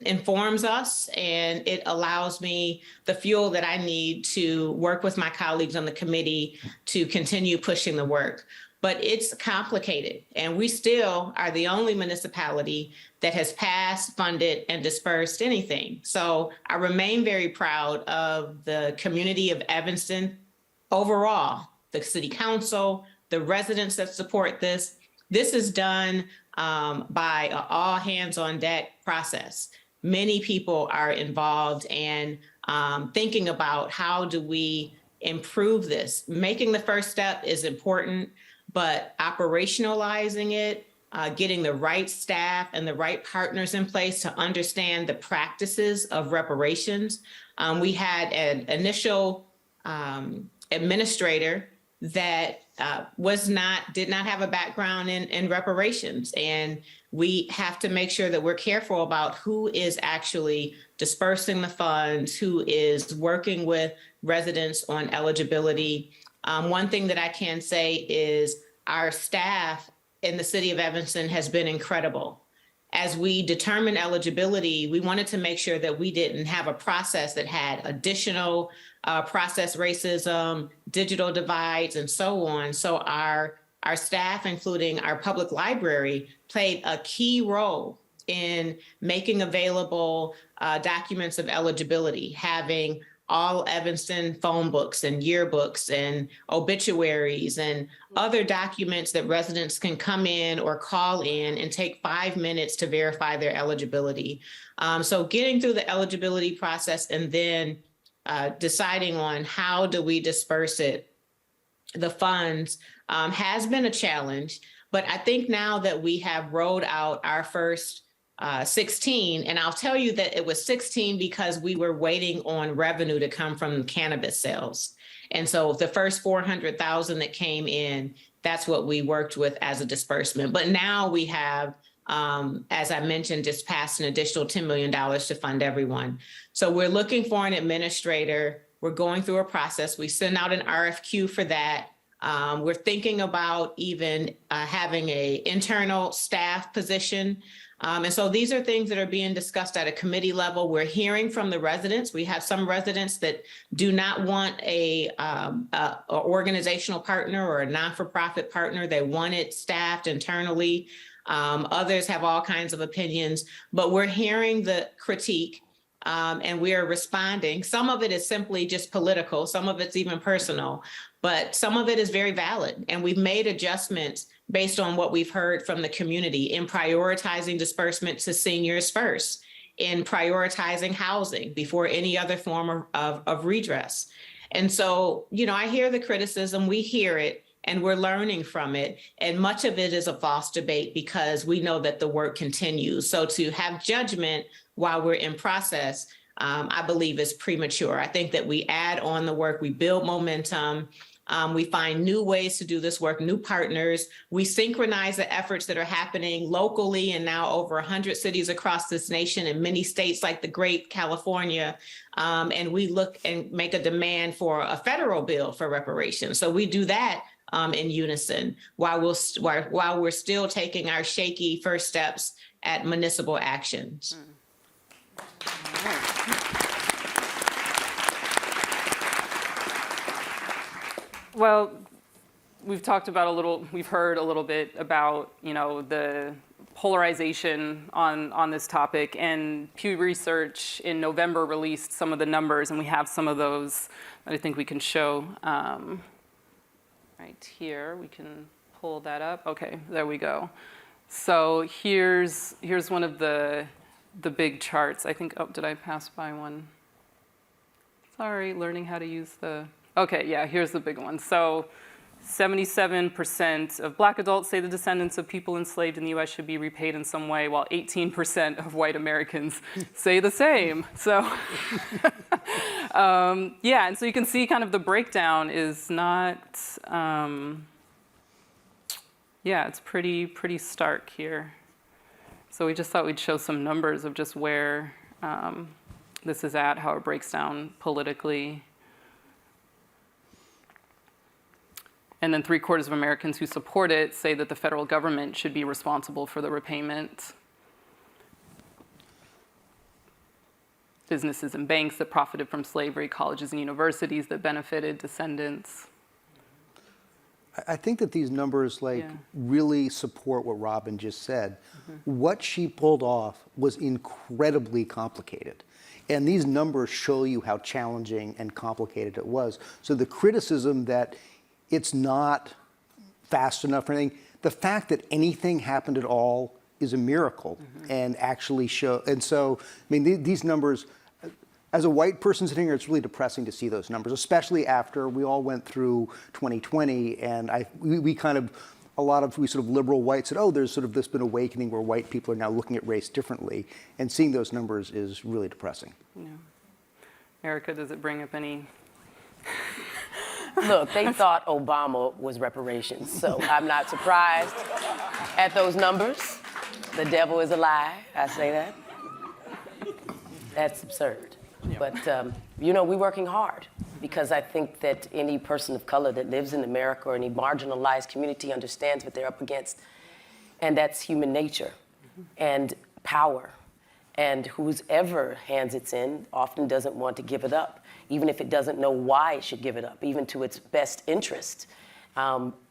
Speaker 20: informs us and it allows me the fuel that I need to work with my colleagues on the committee to continue pushing the work. But it's complicated, and we still are the only municipality that has passed, funded, and dispersed anything. So I remain very proud of the community of Evanston overall, the city council, the residents that support this. This is done by an all hands on deck process. Many people are involved and thinking about how do we improve this. Making the first step is important, but operationalizing it, getting the right staff and the right partners in place to understand the practices of reparations. We had an initial administrator that did not have a background in reparations. And we have to make sure that we're careful about who is actually dispersing the funds, who is working with residents on eligibility. One thing that I can say is our staff in the city of Evanston has been incredible. As we determine eligibility, we wanted to make sure that we didn't have a process that had additional process racism, digital divides, and so on. So our staff, including our public library, played a key role in making available documents of eligibility, having all Evanston phone books and yearbooks and obituaries and other documents that residents can come in or call in and take 5 minutes to verify their eligibility. So getting through the eligibility process and then deciding on how do we disperse the funds has been a challenge. But I think now that we have rolled out our first 16, and I'll tell you that it was 16 because we were waiting on revenue to come from cannabis sales. And so the first 400,000 that came in, that's what we worked with as a disbursement. But now we have, as I mentioned, just passed an additional $10 million to fund everyone. So we're looking for an administrator. We're going through a process. We send out an RFQ for that. We're thinking about even having a internal staff position. And so these are things that are being discussed at a committee level. We're hearing from the residents. We have some residents that do not want a organizational partner or a non-for-profit partner. They want it staffed internally. Others have all kinds of opinions, but we're hearing the critique and we are responding. Some of it is simply just political. Some of it's even personal, but some of it is very valid. And we've made adjustments based on what we've heard from the community in prioritizing disbursement to seniors first, in prioritizing housing before any other form of redress. And so, you know, I hear the criticism, we hear it, and we're learning from it. And much of it is a false debate because we know that the work continues. So to have judgment while we're in process, I believe is premature. I think that we add on the work, we build momentum, we find new ways to do this work, new partners. We synchronize the efforts that are happening locally and now over 100 cities across this nation and many states like the great California. And we look and make a demand for a federal bill for reparations. So we do that in unison while we're still taking our shaky first steps at municipal actions.
Speaker 2: Well, we've heard a little bit about, you know, the polarization on this topic, and Pew Research in November released some of the numbers, and we have some of those that I think we can show right here. We can pull that up. Okay, there we go. So here's one of the big charts. I think, oh, did I pass by one? Sorry, learning how to use the, okay, yeah, here's the big one. So 77% of Black adults say the descendants of people enslaved in the U.S. should be repaid in some way, while 18% of white Americans say the same. So, yeah, and so you can see kind of the breakdown is not, yeah, it's pretty stark here. So we just thought we'd show some numbers of just where this is at, how it breaks down politically. And then 3/4 of Americans who support it say that the federal government should be responsible for the repayment. Businesses and banks that profited from slavery, colleges and universities that benefited descendants.
Speaker 9: I think that these numbers really support what Robin just said. Mm-hmm. What she pulled off was incredibly complicated. And these numbers show you how challenging and complicated it was. So the criticism that it's not fast enough or anything, the fact that anything happened at all is a miracle. Mm-hmm. And actually show, and so, I mean, these numbers, as a white person sitting here, it's really depressing to see those numbers, especially after we all went through 2020 and we sort of liberal whites said, oh, there's sort of this been awakening where white people are now looking at race differently, and seeing those numbers is really depressing.
Speaker 2: Yeah. Erika, does it bring up any?
Speaker 8: Look, they thought Obama was reparations, so I'm not surprised at those numbers. The devil is a lie, I say that. That's absurd. Yeah. But, you know, we're working hard because I think that any person of color that lives in America or any marginalized community understands what they're up against, and that's human nature and power. And whoever hands it in often doesn't want to give it up, even if it doesn't know why it should give it up, even to its best interest.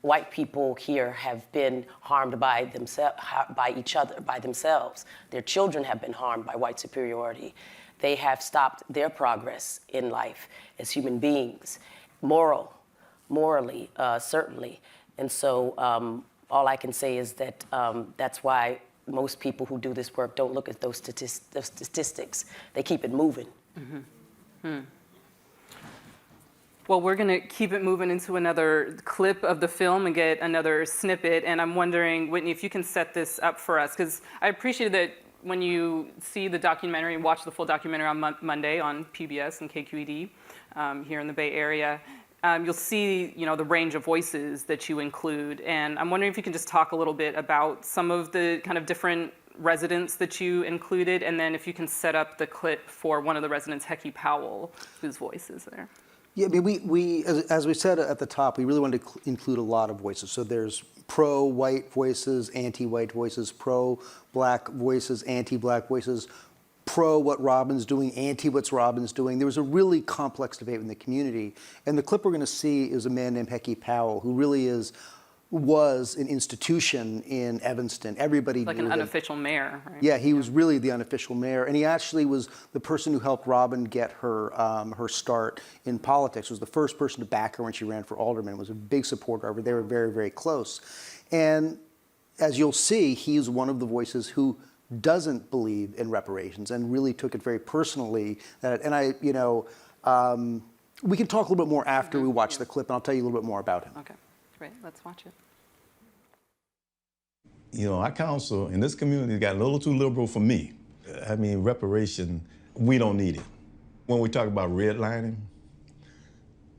Speaker 8: White people here have been harmed by each other, by themselves. Their children have been harmed by white superiority. They have stopped their progress in life as human beings, morally, certainly. And so all I can say is that that's why most people who do this work don't look at those statistics. They keep it moving. Mm-hmm.
Speaker 2: Well, we're going to keep it moving into another clip of the film and get another snippet. And I'm wondering, Whitney, if you can set this up for us, because I appreciated that when you see the documentary and watch the full documentary on Monday on PBS and KQED here in the Bay Area, you'll see, you know, the range of voices that you include. And I'm wondering if you can just talk a little bit about some of the kind of different residents that you included, and then if you can set up the clip for one of the residents, Hecky Powell, whose voice is there.
Speaker 9: Yeah, I mean, we as we said at the top, we really wanted to include a lot of voices. So there's pro-white voices, anti-white voices, pro-black voices, anti-black voices, pro what Robin's doing, anti what's Robin's doing. There was a really complex debate in the community. And the clip we're going to see is a man named Hecky Powell, who really was an institution in Evanston. Everybody
Speaker 2: like
Speaker 9: knew
Speaker 2: an
Speaker 9: him.
Speaker 2: Unofficial mayor, right?
Speaker 9: Yeah, he was really the unofficial mayor, and he actually was the person who helped Robin get her her start in politics. Was the first person to back her when she ran for alderman. Was a big supporter of her. They were very, very close. And as you'll see, he's one of the voices who doesn't believe in reparations and really took it very personally. And I, you know, we can talk a little bit more after we watch the clip, and I'll tell you a little bit more about him.
Speaker 2: Okay, great. Let's watch it.
Speaker 7: You know, our council in this community got a little too liberal for me. I mean, reparation, we don't need it. When we talk about redlining,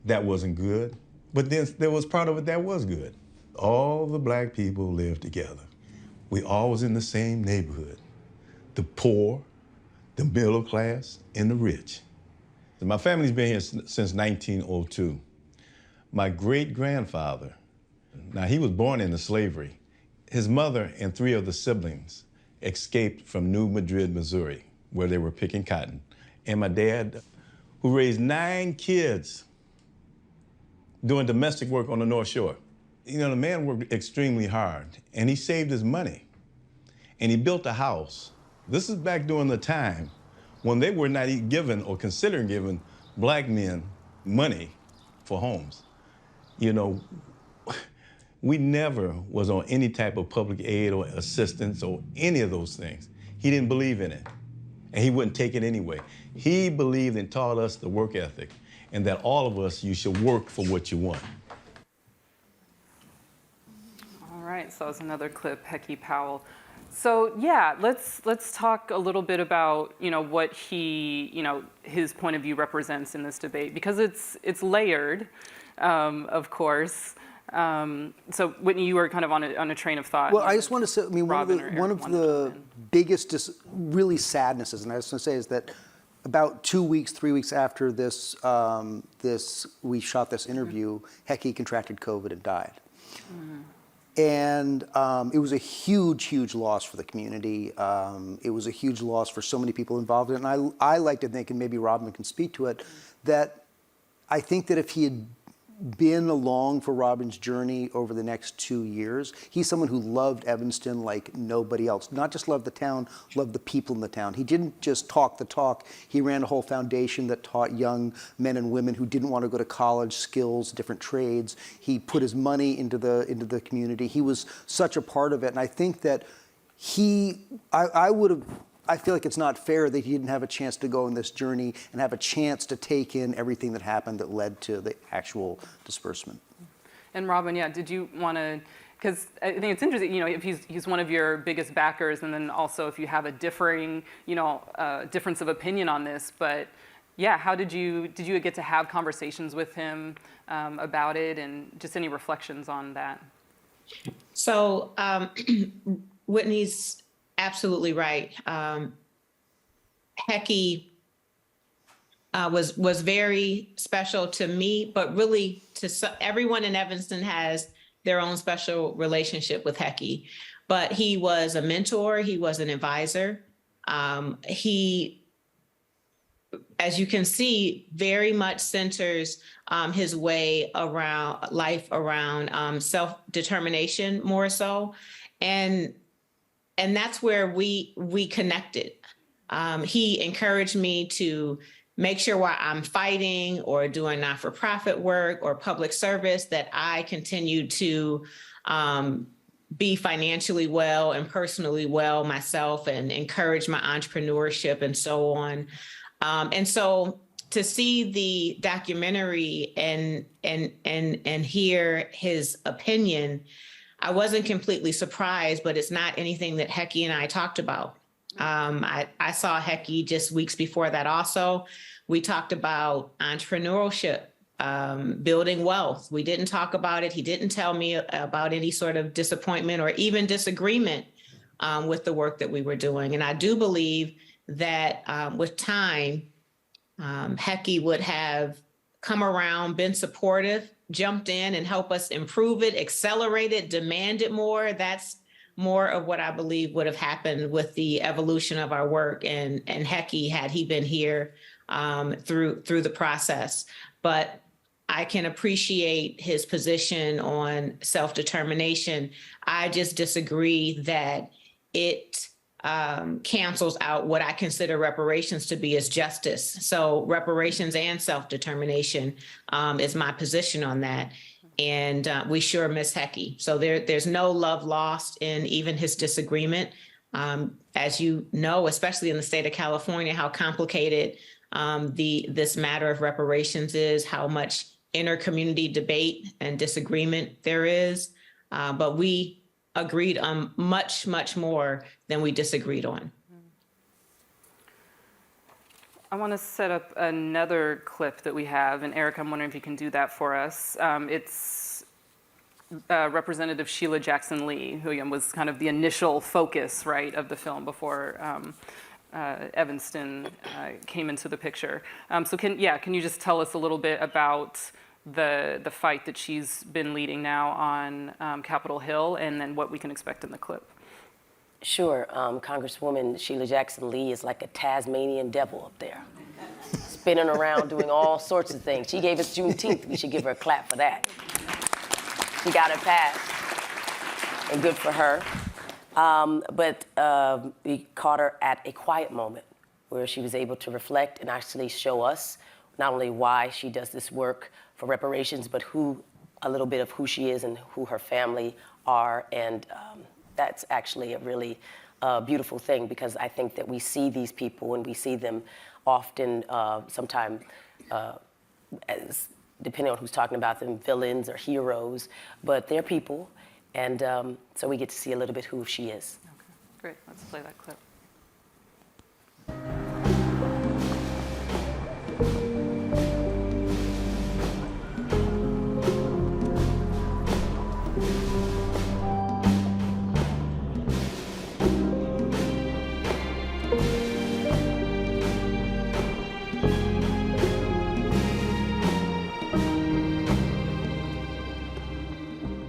Speaker 7: that wasn't good. But then there was part of it that was good. All the black people lived together. We all was in the same neighborhood. The poor, the middle class, and the rich. My family's been here since 1902. My great-grandfather, now he was born into slavery. His mother and 3 of the siblings escaped from New Madrid, Missouri, where they were picking cotton. And my dad, who raised 9 kids doing domestic work on the North Shore. You know, the man worked extremely hard, and he saved his money. And he built a house. This is back during the time when they were not given or considering giving black men money for homes. You know, we never was on any type of public aid or assistance or any of those things. He didn't believe in it, and he wouldn't take it anyway. He believed and taught us the work ethic, and that all of us, you should work for what you want.
Speaker 2: All right, so that's another clip, Hecky Powell. So yeah, let's talk a little bit about, you know, what he, you know, his point of view represents in this debate, because it's layered, of course. So Whitney, you were kind of on a train of thought.
Speaker 9: Well, I just want to say, I mean, one of the biggest really sadnesses, and I just want to say, is that about 2 weeks, 3 weeks after this, we shot this interview, Hecky contracted COVID and died. And it was a huge, huge loss for the community. It was a huge loss for so many people involved in it. And I like to think, and maybe Robin can speak to it, that I think that if he had been along for Robin's journey over the next 2 years, he's someone who loved Evanston like nobody else. Not just loved the town, loved the people in the town. He didn't just talk the talk. He ran a whole foundation that taught young men and women who didn't want to go to college skills, different trades. He put his money into the community. He was such a part of it. And I think that I feel like it's not fair that he didn't have a chance to go on this journey and have a chance to take in everything that happened that led to the actual disbursement.
Speaker 2: And Robin, yeah, did you want to, because I think it's interesting, you know, if he's one of your biggest backers, and then also if you have a differing, you know, difference of opinion on this, but yeah, how did you get to have conversations with him about it, and just any reflections on that?
Speaker 20: So Whitney's absolutely right. Hecky was very special to me, but really to everyone in Evanston has their own special relationship with Hecky. But he was a mentor. He was an advisor. He, as you can see, very much centers his way around life around self-determination more so. And that's where we connected. He encouraged me to make sure while I'm fighting or doing not-for-profit work or public service that I continue to be financially well and personally well myself, and encourage my entrepreneurship and so on. And so to see the documentary and hear his opinion, I wasn't completely surprised, but it's not anything that Hecky and I talked about. I saw Hecky just weeks before that also. We talked about entrepreneurship, building wealth. We didn't talk about it. He didn't tell me about any sort of disappointment or even disagreement with the work that we were doing. And I do believe that with time, Hecky would have come around, been supportive, jumped in and helped us improve it, accelerate it, demand it more. That's more of what I believe would have happened with the evolution of our work and Hecky had he been here through the process. But I can appreciate his position on self-determination. I just disagree that it cancels out what I consider reparations to be as justice. So reparations and self-determination is my position on that. And we sure miss Hecky. So there's no love lost in even his disagreement. As you know, especially in the state of California, how complicated this matter of reparations is, how much inter-community debate and disagreement there is. But we agreed on much, much more than we disagreed on.
Speaker 2: I want to set up another clip that we have, and Erika, I'm wondering if you can do that for us. It's Representative Sheila Jackson Lee, who was kind of the initial focus, right, of the film before Evanston came into the picture. So can you just tell us a little bit about the fight that she's been leading now on Capitol Hill, and then what we can expect in the clip?
Speaker 8: Sure. Congresswoman Sheila Jackson Lee is like a Tasmanian devil up there, spinning around doing all sorts of things. She gave us Juneteenth. We should give her a clap for that. She got it passed, and good for her. But we caught her at a quiet moment where she was able to reflect and actually show us not only why she does this work for reparations, but a little bit of who she is and who her family are. And that's actually a really beautiful thing, because I think that we see these people and we see them often, sometimes, as depending on who's talking about them, villains or heroes, but they're people. And so we get to see a little bit who she is.
Speaker 2: Okay, great. Let's play that clip.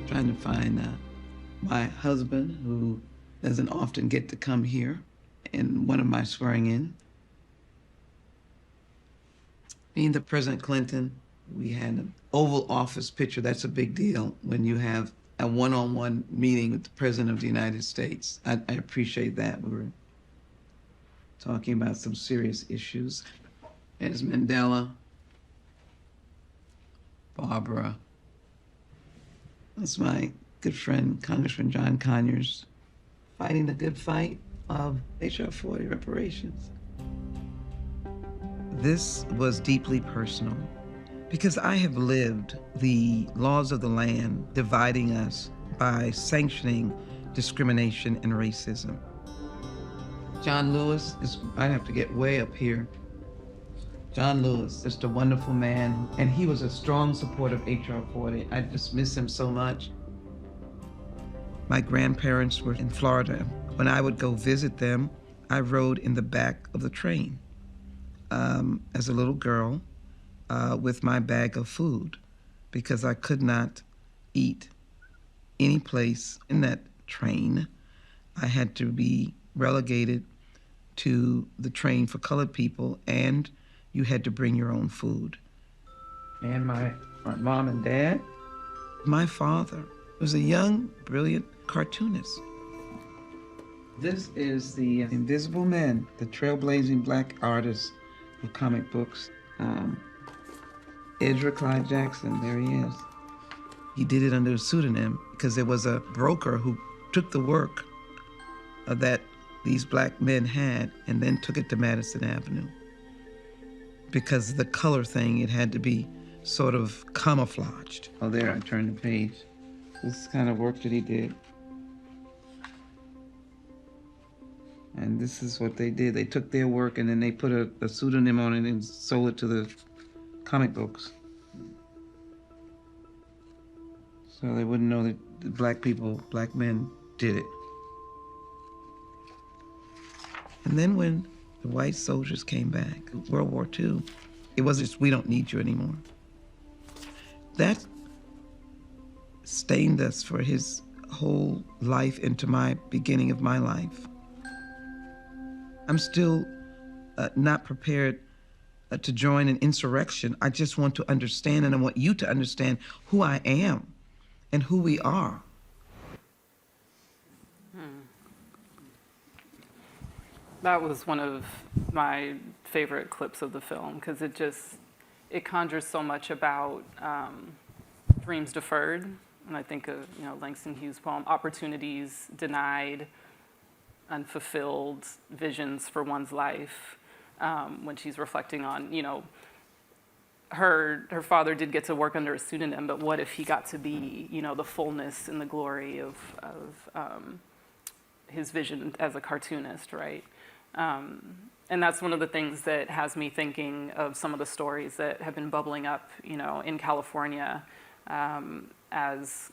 Speaker 10: Trying to find my husband, who doesn't often get to come here, in one of my swearing in. Being the President Clinton, we had an Oval Office picture. That's a big deal when you have a one-on-one meeting with the President of the United States. I appreciate that. We were talking about some serious issues. There's Mandela, Barbara. That's my good friend, Congressman John Conyers, fighting the good fight of H.R. 40 reparations. This was deeply personal because I have lived the laws of the land dividing us by sanctioning discrimination and racism. John Lewis I have to get way up here. John Lewis, just a wonderful man, and he was a strong supporter of H.R. 40. I just miss him so much. My grandparents were in Florida. When I would go visit them, I rode in the back of the train as a little girl with my bag of food, because I could not eat any place in that train. I had to be relegated to the train for colored people, and you had to bring your own food. And my mom and dad. My father was a young, brilliant cartoonist. This is the Invisible Man, the trailblazing black artist of comic books. Ezra Clyde Jackson, there he is. He did it under a pseudonym because there was a broker who took the work that these black men had and then took it to Madison Avenue. Because of the color thing, it had to be sort of camouflaged. Oh, there, I turned the page. This is the kind of work that he did. And this is what they did. They took their work and then they put a pseudonym on it and sold it to the comic books. So they wouldn't know that the black men did it. And then when the white soldiers came back, World War II, it wasn't just, we don't need you anymore. that stained us for his whole life into my beginning of my life. I'm still not prepared to join an insurrection. I just want to understand, and I want you to understand who I am and who we are.
Speaker 2: That was one of my favorite clips of the film, because it conjures so much about dreams deferred. And I think of, Langston Hughes' poem, opportunities denied, unfulfilled visions for one's life, when she's reflecting on, her father did get to work under a pseudonym, but what if he got to be, the fullness and the glory of his vision as a cartoonist, right? And that's one of the things that has me thinking of some of the stories that have been bubbling up, in California, as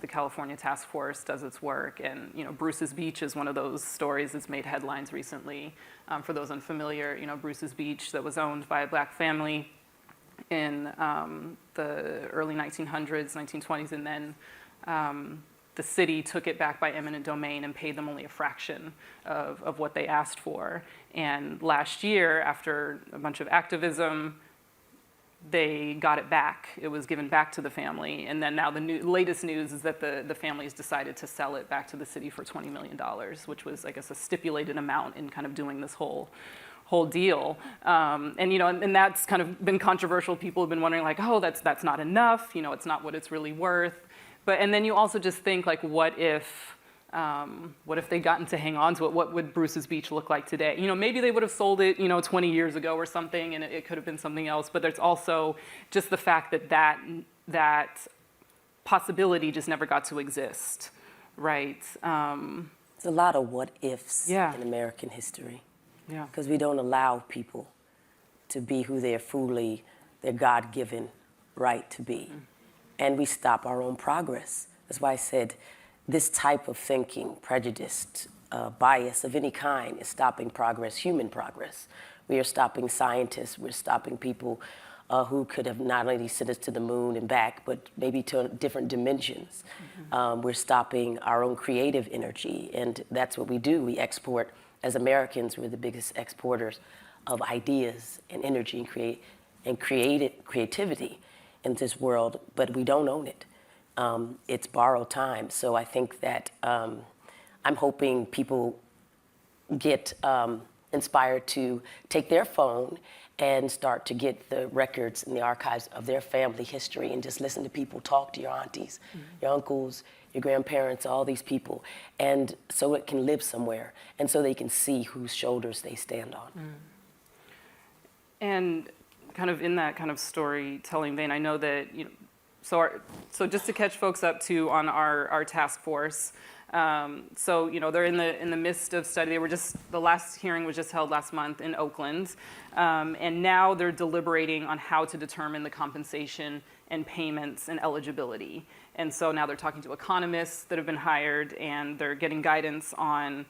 Speaker 2: the California Task Force does its work. And, Bruce's Beach is one of those stories that's made headlines recently. For those unfamiliar, Bruce's Beach, that was owned by a black family in the early 1900s, 1920s, and then the city took it back by eminent domain and paid them only a fraction of what they asked for. And last year, after a bunch of activism, they got it back. It was given back to the family. And then now the latest news is that the family's decided to sell it back to the city for $20 million, which was, I guess, a stipulated amount in kind of doing this whole deal. And that's kind of been controversial. People have been wondering, like, oh, that's not enough. It's not what it's really worth. And then you also just think, like, what if they'd gotten to hang on to it? What would Bruce's Beach look like today? Maybe they would have sold it, 20 years ago or something, and it could have been something else. But there's also just the fact that possibility just never got to exist, right?
Speaker 8: There's a lot of what ifs in American history.
Speaker 2: Yeah.
Speaker 8: Because we don't allow people to be who they're their God-given right to be. Mm-hmm. And we stop our own progress. That's why I said this type of thinking, prejudiced, bias of any kind is stopping progress, human progress. We are stopping scientists, we're stopping people who could have not only sent us to the moon and back, but maybe to different dimensions. Mm-hmm. We're stopping our own creative energy, and that's what we do. We export, as Americans, we're the biggest exporters of ideas and energy and creativity in this world, but we don't own it. It's borrowed time. So I think that I'm hoping people get inspired to take their phone and start to get the records and the archives of their family history and just listen to people talk to your aunties, your uncles, your grandparents, all these people, and so it can live somewhere, and so they can see whose shoulders they stand on.
Speaker 2: And kind of in that kind of storytelling vein, I know that, so just to catch folks up too on our task force, they're in the midst of study. The last hearing was just held last month in Oakland, and now they're deliberating on how to determine the compensation and payments and eligibility. And so now they're talking to economists that have been hired, and they're getting guidance on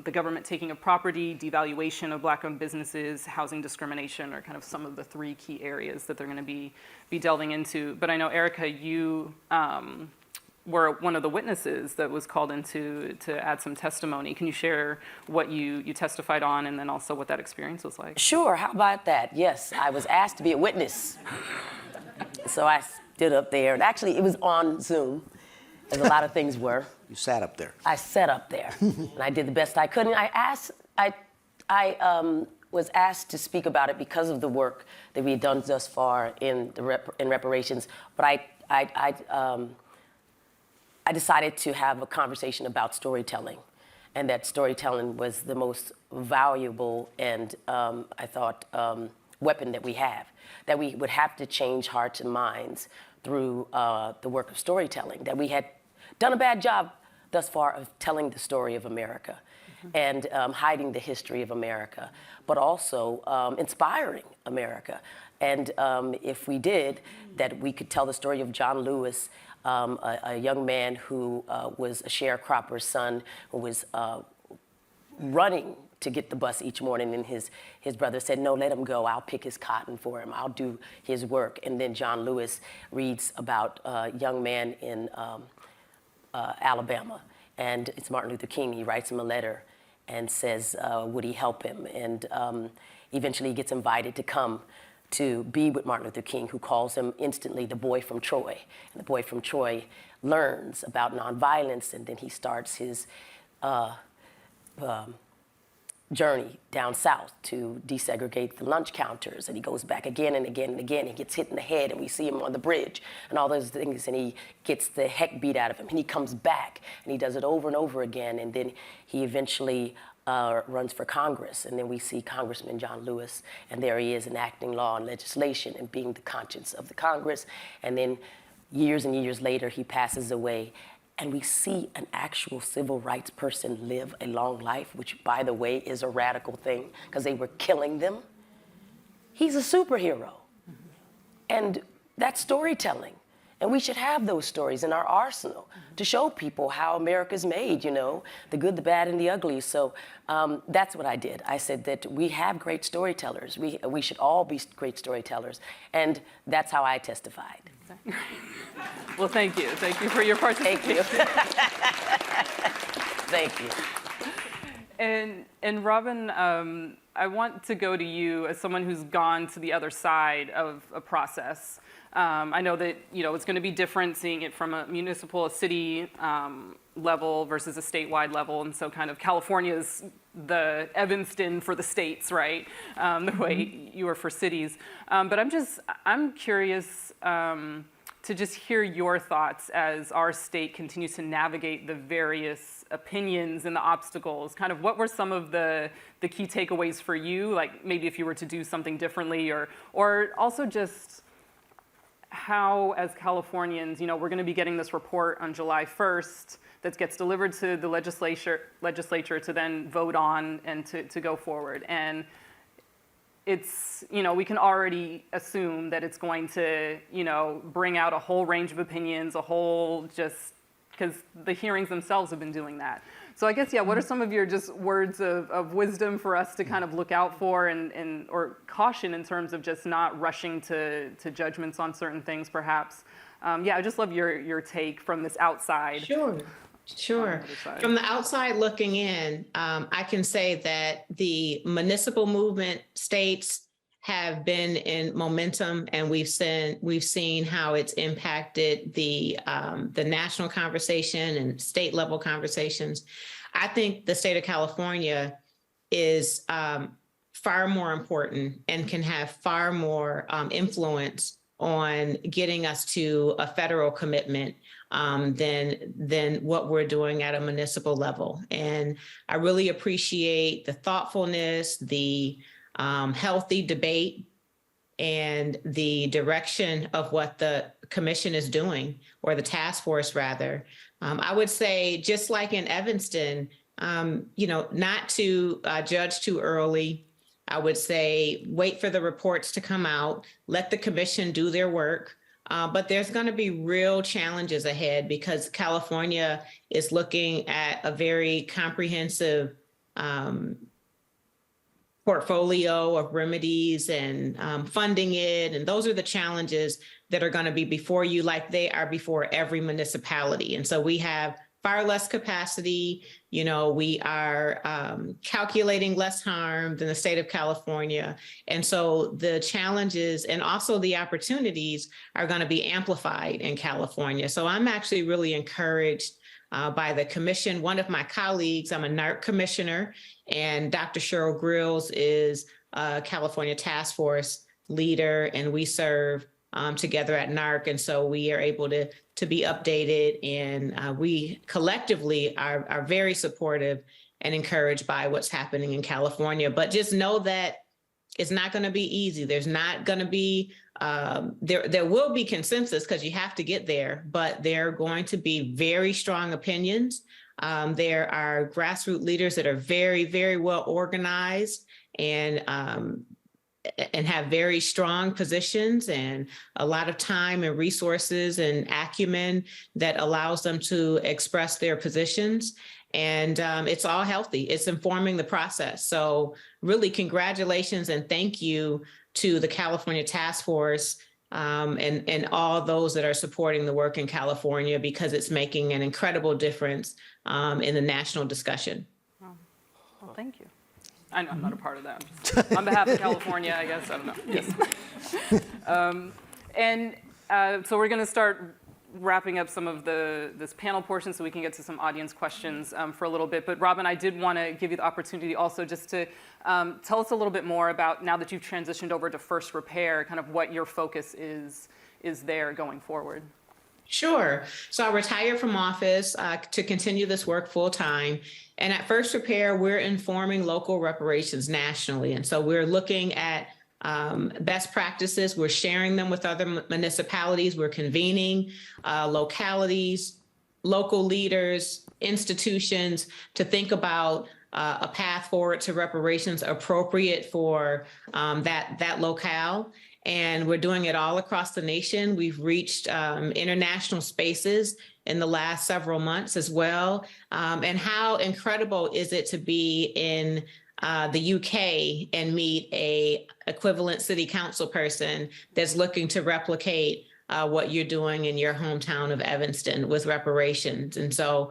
Speaker 2: the government taking of property, devaluation of Black-owned businesses, housing discrimination are kind of some of the three key areas that they're going to be delving into. But I know, Erika, you were one of the witnesses that was called in to add some testimony. Can you share what you testified on, and then also what that experience was like?
Speaker 8: Sure, how about that? Yes, I was asked to be a witness. So I stood up there, and actually it was on Zoom, as a lot of things were.
Speaker 9: You sat up there.
Speaker 8: I sat up there, and I did the best I could. And I was asked to speak about it because of the work that we had done thus far in reparations. But I decided to have a conversation about storytelling, and that storytelling was the most valuable and I thought weapon that we have. That we would have to change hearts and minds through the work of storytelling. That we had done a bad job thus far of telling the story of America and hiding the history of America, but also inspiring America. And if we did, that we could tell the story of John Lewis, a young man who was a sharecropper's son, who was running to get the bus each morning, and his brother said, no, let him go. I'll pick his cotton for him. I'll do his work. And then John Lewis reads about a young man in Alabama, and it's Martin Luther King. He writes him a letter and says, would he help him? And eventually he gets invited to come to be with Martin Luther King, who calls him instantly the boy from Troy. And the boy from Troy learns about nonviolence, and then he starts his journey down south to desegregate the lunch counters, and he goes back again and again and again. He gets hit in the head, and we see him on the bridge and all those things, and he gets the heck beat out of him, and he comes back, and he does it over and over again, and then he eventually runs for Congress, and then we see Congressman John Lewis, and there he is enacting law and legislation and being the conscience of the Congress, and then years and years later he passes away. And we see an actual civil rights person live a long life, which, by the way, is a radical thing because they were killing them. He's a superhero. And that's storytelling. And we should have those stories in our arsenal to show people how America's made, you know, the good, the bad, and the ugly. So that's what I did. I said that we have great storytellers. We should all be great storytellers. And that's how I testified.
Speaker 2: Well, thank you. Thank you for your participation.
Speaker 8: Thank you.
Speaker 2: And Robin, I want to go to you as someone who's gone to the other side of a process. I know that, you know, it's going to be different seeing it from a municipal, a city level versus a statewide level. And so kind of California's the Evanston for the states, right? The way you are for cities. But I'm curious to just hear your thoughts as our state continues to navigate the various opinions and the obstacles. Kind of what were some of the key takeaways for you? Like maybe if you were to do something differently, or also just how, as Californians, you know, we're going to be getting this report on July 1st that gets delivered to the legislature to then vote on and to go forward. And it's, you know, we can already assume that it's going to, you know, bring out a whole range of opinions, just because the hearings themselves have been doing that. So I guess, yeah, what are some of your just words of wisdom for us to kind of look out for or caution in terms of just not rushing to judgments on certain things, perhaps? Yeah, I just love your take from this outside.
Speaker 20: Sure. From the outside looking in, I can say that the municipal movement states have been in momentum, and we've seen how it's impacted the national conversation and state level conversations. I think the state of California is far more important and can have far more influence on getting us to a federal commitment than what we're doing at a municipal level. And I really appreciate the thoughtfulness, the healthy debate, and the direction of what the commission is doing, or the task force rather. I would say, just like in Evanston, you know, not to judge too early. I would say wait for the reports to come out, let the commission do their work. But there's going to be real challenges ahead because California is looking at a very comprehensive portfolio of remedies and funding it. And those are the challenges that are going to be before you, like they are before every municipality. And so we have far less capacity. You know, we are calculating less harm than the state of California. And so the challenges and also the opportunities are going to be amplified in California. So I'm actually really encouraged by the commission. One of my colleagues, I'm a NARC commissioner, and Dr. Cheryl Grills is a California task force leader, and we serve together at NARC. And so we are able to be updated, and we collectively are very supportive and encouraged by what's happening in California. But just know that it's not going to be easy. There's not going to be, there will be consensus because you have to get there, but there are going to be very strong opinions. There are grassroots leaders that are very, very well organized, and and have very strong positions and a lot of time and resources and acumen that allows them to express their positions. And it's all healthy. It's informing the process. So really congratulations and thank you to the California Task Force and all those that are supporting the work in California, because it's making an incredible difference in the national discussion.
Speaker 2: Well, thank you. I know I'm not a part of that. I'm just, on behalf of California, I guess. I don't know. Yes. So we're going to start wrapping up some of this panel portion so we can get to some audience questions for a little bit. But Robin, I did want to give you the opportunity also just to tell us a little bit more about, now that you've transitioned over to FirstRepair, kind of what your focus is there going forward.
Speaker 20: Sure. So I retired from office to continue this work full time. And at FirstRepair, we're informing local reparations nationally. And so we're looking at best practices. We're sharing them with other municipalities. We're convening localities, local leaders, institutions to think about a path forward to reparations appropriate for that locale. And we're doing it all across the nation. We've reached international spaces in the last several months as well. And how incredible is it to be in the UK and meet a equivalent city council person that's looking to replicate what you're doing in your hometown of Evanston with reparations. And so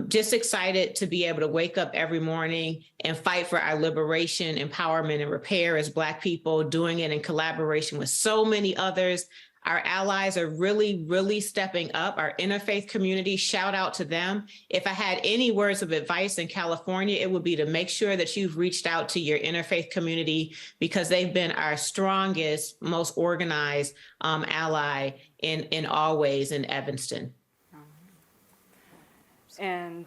Speaker 20: just excited to be able to wake up every morning and fight for our liberation, empowerment, and repair as Black people, doing it in collaboration with so many others. Our allies are really, really stepping up. Our interfaith community, shout out to them. If I had any words of advice in California, it would be to make sure that you've reached out to your interfaith community, because they've been our strongest, most organized ally in all ways in Evanston.
Speaker 2: And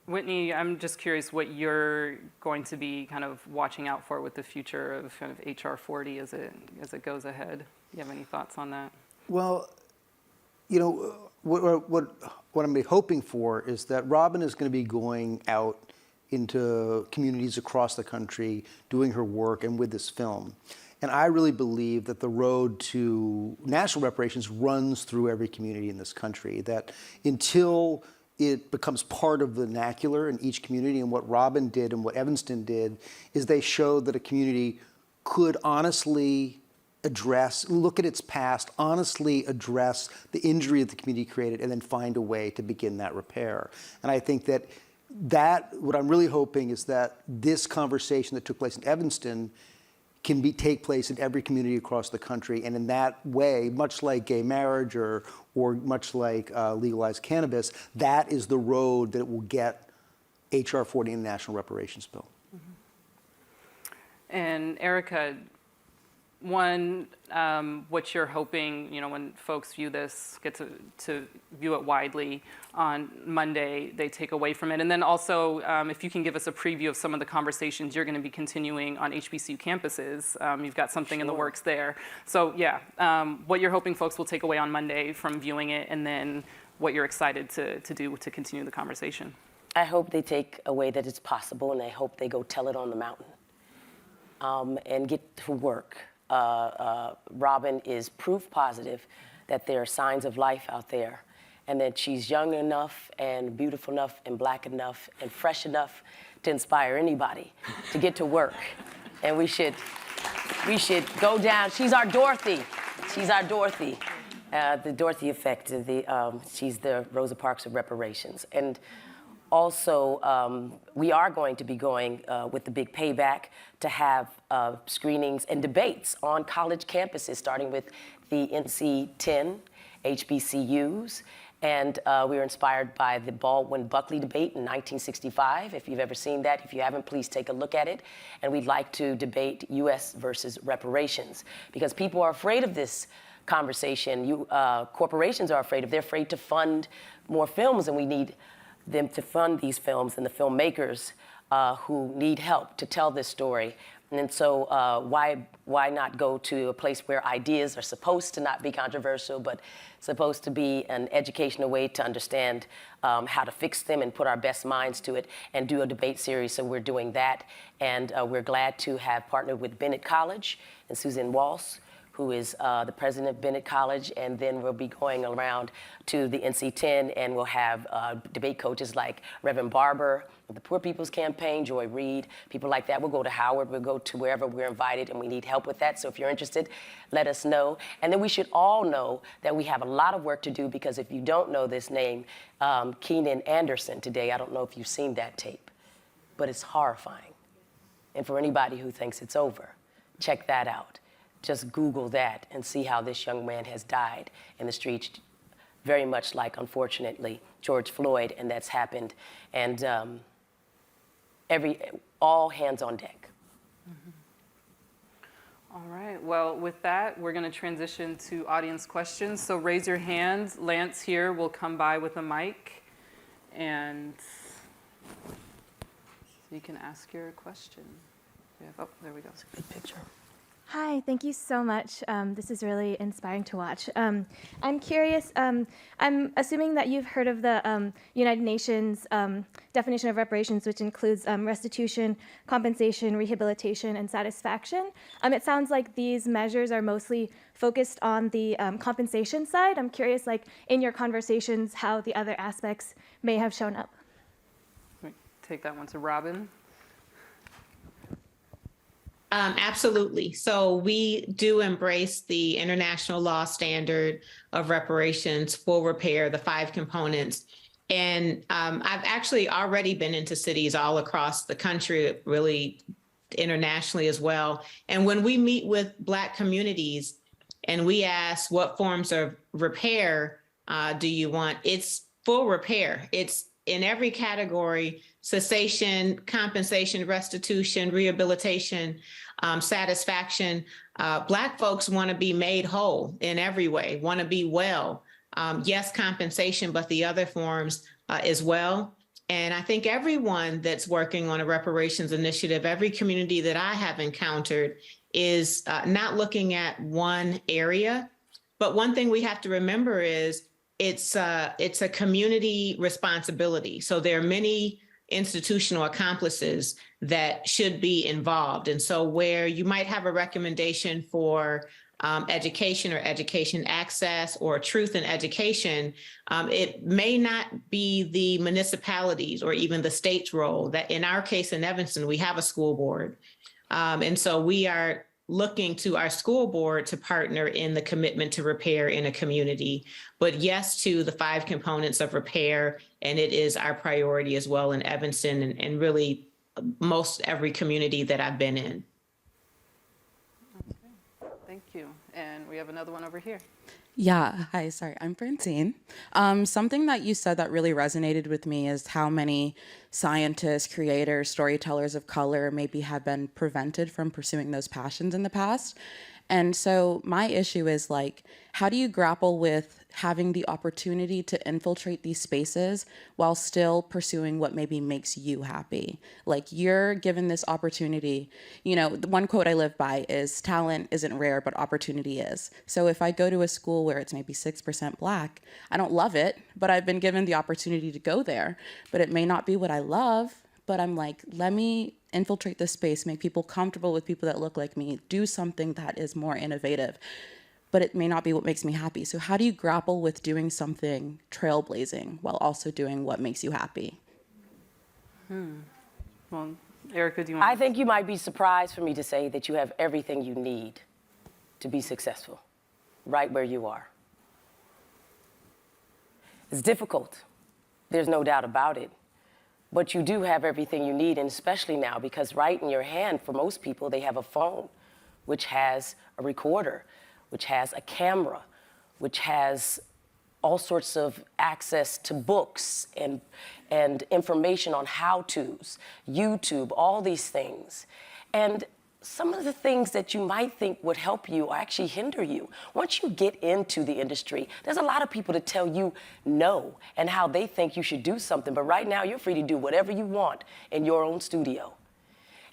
Speaker 2: Whitney, I'm just curious what you're going to be kind of watching out for with the future of kind of HR 40 as it goes ahead. Do you have any thoughts on that?
Speaker 9: Well, you know, what I'm hoping for is that Robin is going to be going out into communities across the country, doing her work and with this film. And I really believe that the road to national reparations runs through every community in this country, that until it becomes part of the vernacular in each community, and what Robin did and what Evanston did is they showed that a community could honestly look at its past, honestly address the injury that the community created, and then find a way to begin that repair. And I think that what I'm really hoping is that this conversation that took place in Evanston can take place in every community across the country. And in that way, much like gay marriage or much like legalized cannabis, that is the road that will get HR 40 in the National Reparations Bill.
Speaker 2: Mm-hmm. And Erika, one, what you're hoping, you know, when folks view this, get to view it widely on Monday, they take away from it. And then also, if you can give us a preview of some of the conversations you're going to be continuing on HBCU campuses. You've got something in the works there. So yeah, what you're hoping folks will take away on Monday from viewing it, and then what you're excited to do to continue the conversation.
Speaker 8: I hope they take away that it's possible, and I hope they go tell it on the mountain and get to work. Robin is proof positive that there are signs of life out there, and that she's young enough and beautiful enough and Black enough and fresh enough to inspire anybody to get to work. And we should go down. She's our Dorothy. She's our Dorothy. The Dorothy effect. She's the Rosa Parks of reparations. And also, we are going to be going with the Big Payback to have screenings and debates on college campuses, starting with the NC 10 HBCUs. And we were inspired by the Baldwin-Buckley debate in 1965. If you've ever seen that, if you haven't, please take a look at it. And we'd like to debate US versus reparations, because people are afraid of this conversation. Corporations are afraid they're afraid to fund more films, and we need them to fund these films and the filmmakers who need help to tell this story. And so why not go to a place where ideas are supposed to not be controversial, but supposed to be an educational way to understand how to fix them and put our best minds to it and do a debate series. So we're doing that. And we're glad to have partnered with Bennett College and Susan Walsh, who is the president of Bennett College, and then we'll be going around to the NC-10, and we'll have debate coaches like Reverend Barber of the Poor People's Campaign, Joy Reid, people like that. We'll go to Howard, we'll go to wherever we're invited, and we need help with that. So if you're interested, let us know. And then we should all know that we have a lot of work to do, because if you don't know this name, Keenan Anderson today, I don't know if you've seen that tape, but it's horrifying. And for anybody who thinks it's over, check that out. Just Google that and see how this young man has died in the streets, very much like, unfortunately, George Floyd, and that's happened. And all hands on deck.
Speaker 2: All right, well, with that, we're going to transition to audience questions. So raise your hand. Lance here will come by with a mic, and so you can ask your question. Oh, there we go.
Speaker 8: That's a good picture.
Speaker 11: Hi, thank you so much. This is really inspiring to watch. I'm curious, I'm assuming that you've heard of the United Nations definition of reparations, which includes restitution, compensation, rehabilitation, and satisfaction. It sounds like these measures are mostly focused on the compensation side. I'm curious, like, in your conversations, how the other aspects may have shown up.
Speaker 2: Take that one to Robin.
Speaker 20: Absolutely. So we do embrace the international law standard of reparations, full repair, the 5 components. And I've actually already been into cities all across the country, really internationally as well. And when we meet with Black communities and we ask what forms of repair do you want, it's full repair. It's in every category: cessation, compensation, restitution, rehabilitation, satisfaction. Black folks want to be made whole in every way, want to be well. Yes, compensation, but the other forms as well. And I think everyone that's working on a reparations initiative, every community that I have encountered, is not looking at one area. But one thing we have to remember is it's a community responsibility. So there are many institutional accomplices that should be involved. And so where you might have a recommendation for education or education access or truth in education, it may not be the municipalities or even the state's role. That in our case in Evanston, we have a school board. And so we are looking to our school board to partner in the commitment to repair in a community, but yes to the 5 components of repair. And it is our priority as well in Evanston and really most every community that I've been in.
Speaker 2: Okay. Thank you. And we have another one over here.
Speaker 12: Yeah, hi, sorry, I'm Francine. Something that you said that really resonated with me is how many scientists, creators, storytellers of color maybe have been prevented from pursuing those passions in the past. And so my issue is, like, how do you grapple with having the opportunity to infiltrate these spaces while still pursuing what maybe makes you happy? Like, you're given this opportunity. You know, the one quote I live by is, talent isn't rare, but opportunity is. So if I go to a school where it's maybe 6% Black, I don't love it, but I've been given the opportunity to go there. But it may not be what I love, but I'm like, let me infiltrate this space, make people comfortable with people that look like me, do something that is more innovative. But it may not be what makes me happy. So how do you grapple with doing something trailblazing while also doing what makes you happy?
Speaker 2: Well, Erika, do you want
Speaker 8: I think you might be surprised for me to say that you have everything you need to be successful, right where you are. It's difficult. There's no doubt about it. But you do have everything you need, and especially now, because right in your hand, for most people, they have a phone, which has a recorder, which has a camera, which has all sorts of access to books and information on how-tos, YouTube, all these things. And some of the things that you might think would help you or actually hinder you. Once you get into the industry, there's a lot of people to tell you no and how they think you should do something. But right now, you're free to do whatever you want in your own studio.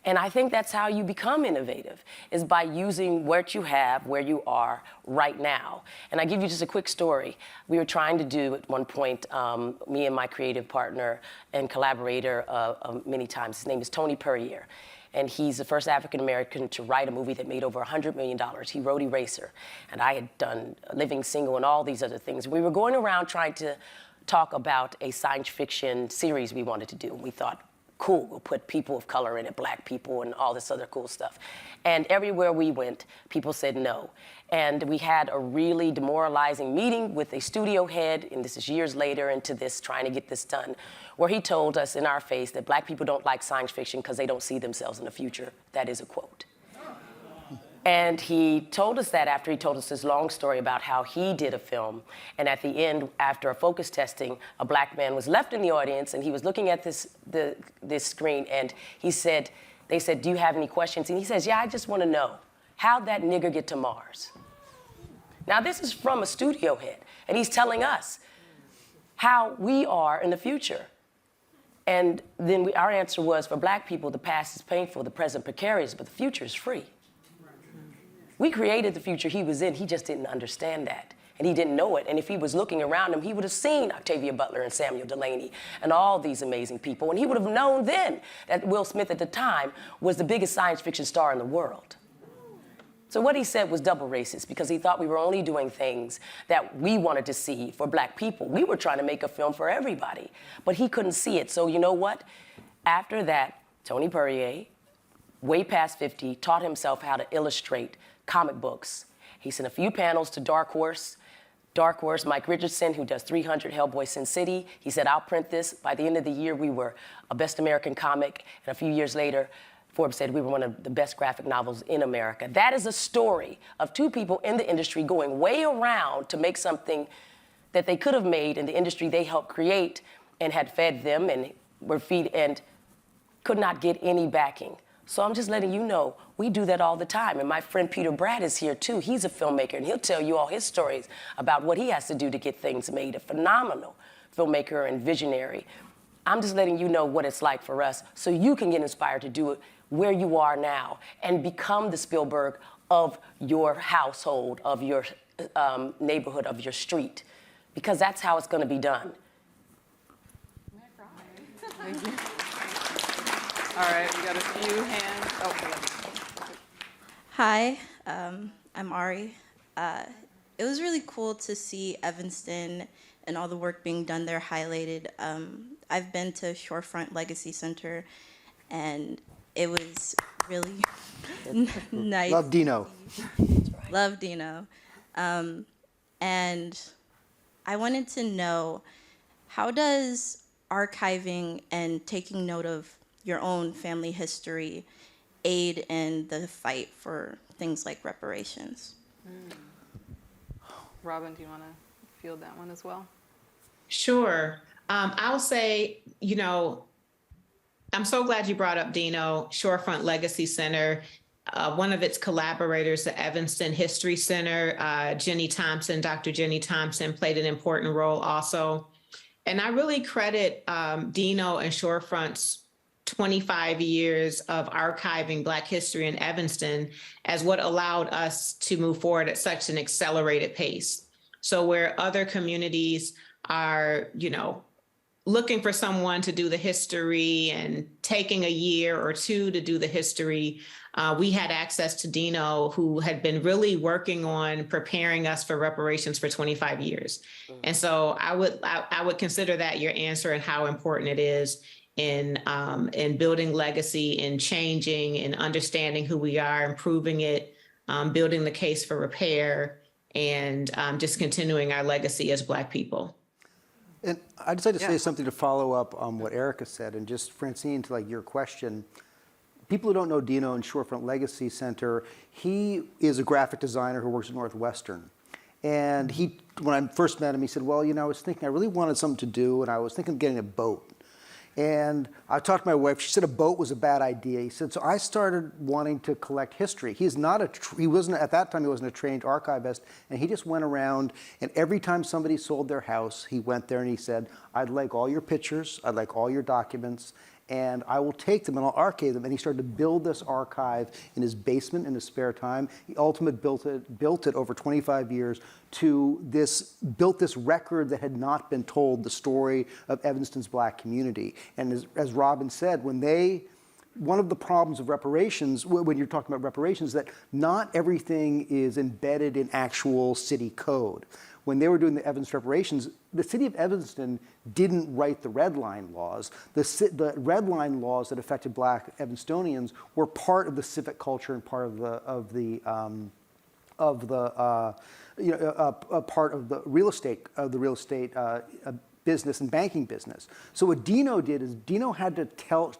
Speaker 8: And I think that's how you become innovative, is by using what you have, where you are right now. And I give you just a quick story. We were trying to do at one point, me and my creative partner and collaborator many times, his name is Tony Proehl. And he's the first African-American to write a movie that made over $100 million. He wrote Eraser. And I had done Living Single and all these other things. We were going around trying to talk about a science fiction series we wanted to do. And we thought, cool, we'll put people of color in it, black people and all this other cool stuff. And everywhere we went, people said no. And we had a really demoralizing meeting with a studio head, and this is years later into this, trying to get this done, where he told us in our face that black people don't like science fiction because they don't see themselves in the future. That is a quote. And he told us that after he told us this long story about how he did a film. And at the end, after a focus testing, a black man was left in the audience, and he was looking at this screen, and he said, they said, do you have any questions? And he says, yeah, I just want to know, how'd that nigger get to Mars? Now, this is from a studio head, and he's telling us how we are in the future. And then our answer was, for black people, the past is painful, the present precarious, but the future is free. We created the future he was in. He just didn't understand that, and he didn't know it. And if he was looking around him, he would have seen Octavia Butler and Samuel Delaney and all these amazing people, and he would have known then that Will Smith at the time was the biggest science fiction star in the world. So what he said was double racist, because he thought we were only doing things that we wanted to see for black people. We were trying to make a film for everybody, but he couldn't see it. So you know what? After that, Tony Proehl, way past 50, taught himself how to illustrate comic books. He sent a few panels to Dark Horse, Mike Richardson, who does 300, Hellboy, Sin City. He said, I'll print this. By the end of the year, we were a Best American Comic, and a few years later, Forbes said we were one of the best graphic novels in America. That is a story of two people in the industry going way around to make something that they could have made in the industry they helped create and had fed them and were and could not get any backing. So I'm just letting you know, we do that all the time. And my friend Peter Brad is here too. He's a filmmaker, and he'll tell you all his stories about what he has to do to get things made. A phenomenal filmmaker and visionary. I'm just letting you know what it's like for us, so you can get inspired to do it where you are now and become the Spielberg of your household, of your neighborhood, of your street, because that's how it's going to be done.
Speaker 2: Thank you. All right, we got a few hands. Oh, hello.
Speaker 5: Hi, I'm Ari. It was really cool to see Evanston and all the work being done there highlighted. I've been to Shorefront Legacy Center, and it was really nice.
Speaker 9: Love Dino.
Speaker 5: Love Dino. And I wanted to know, how does archiving and taking note of your own family history aid in the fight for things like reparations?
Speaker 2: Robin, do you want to field that one as well?
Speaker 20: Sure. I'll say, you know, I'm so glad you brought up Dino. Shorefront Legacy Center, one of its collaborators, the Evanston History Center, Dr. Jenny Thompson played an important role also. And I really credit Dino and Shorefront's 25 years of archiving Black history in Evanston as what allowed us to move forward at such an accelerated pace. So where other communities are, you know, looking for someone to do the history and taking a year or two to do the history, we had access to Dino, who had been really working on preparing us for reparations for 25 years. And so I would consider that your answer and how important it is in building legacy, in changing and understanding who we are, improving it, building the case for repair, and just continuing our legacy as Black people.
Speaker 9: And I'd just like to say something to follow up on what Erika said, and just Francine, to like your question. People who don't know Dino and Shorefront Legacy Center, he is a graphic designer who works at Northwestern. And when I first met him, he said, well, you know, I was thinking I really wanted something to do, and I was thinking of getting a boat. And I talked to my wife. She said a boat was a bad idea. He said, so I started wanting to collect history. He wasn't at that time. He wasn't a trained archivist, and he just went around. And every time somebody sold their house, he went there and he said, "I'd like all your pictures. I'd like all your documents." and I will take them and I'll archive them. And he started to build this archive in his basement in his spare time. He ultimately built it over 25 years built this record that had not been told, the story of Evanston's Black community. And as Robin said, one of the problems of reparations, when you're talking about reparations, is that not everything is embedded in actual city code. When they were doing the Evanston reparations, the city of Evanston didn't write the Red Line laws. The Red Line laws that affected Black Evanstonians were part of the civic culture and part of the part of the real estate business and banking business. So what Dino did is Dino had to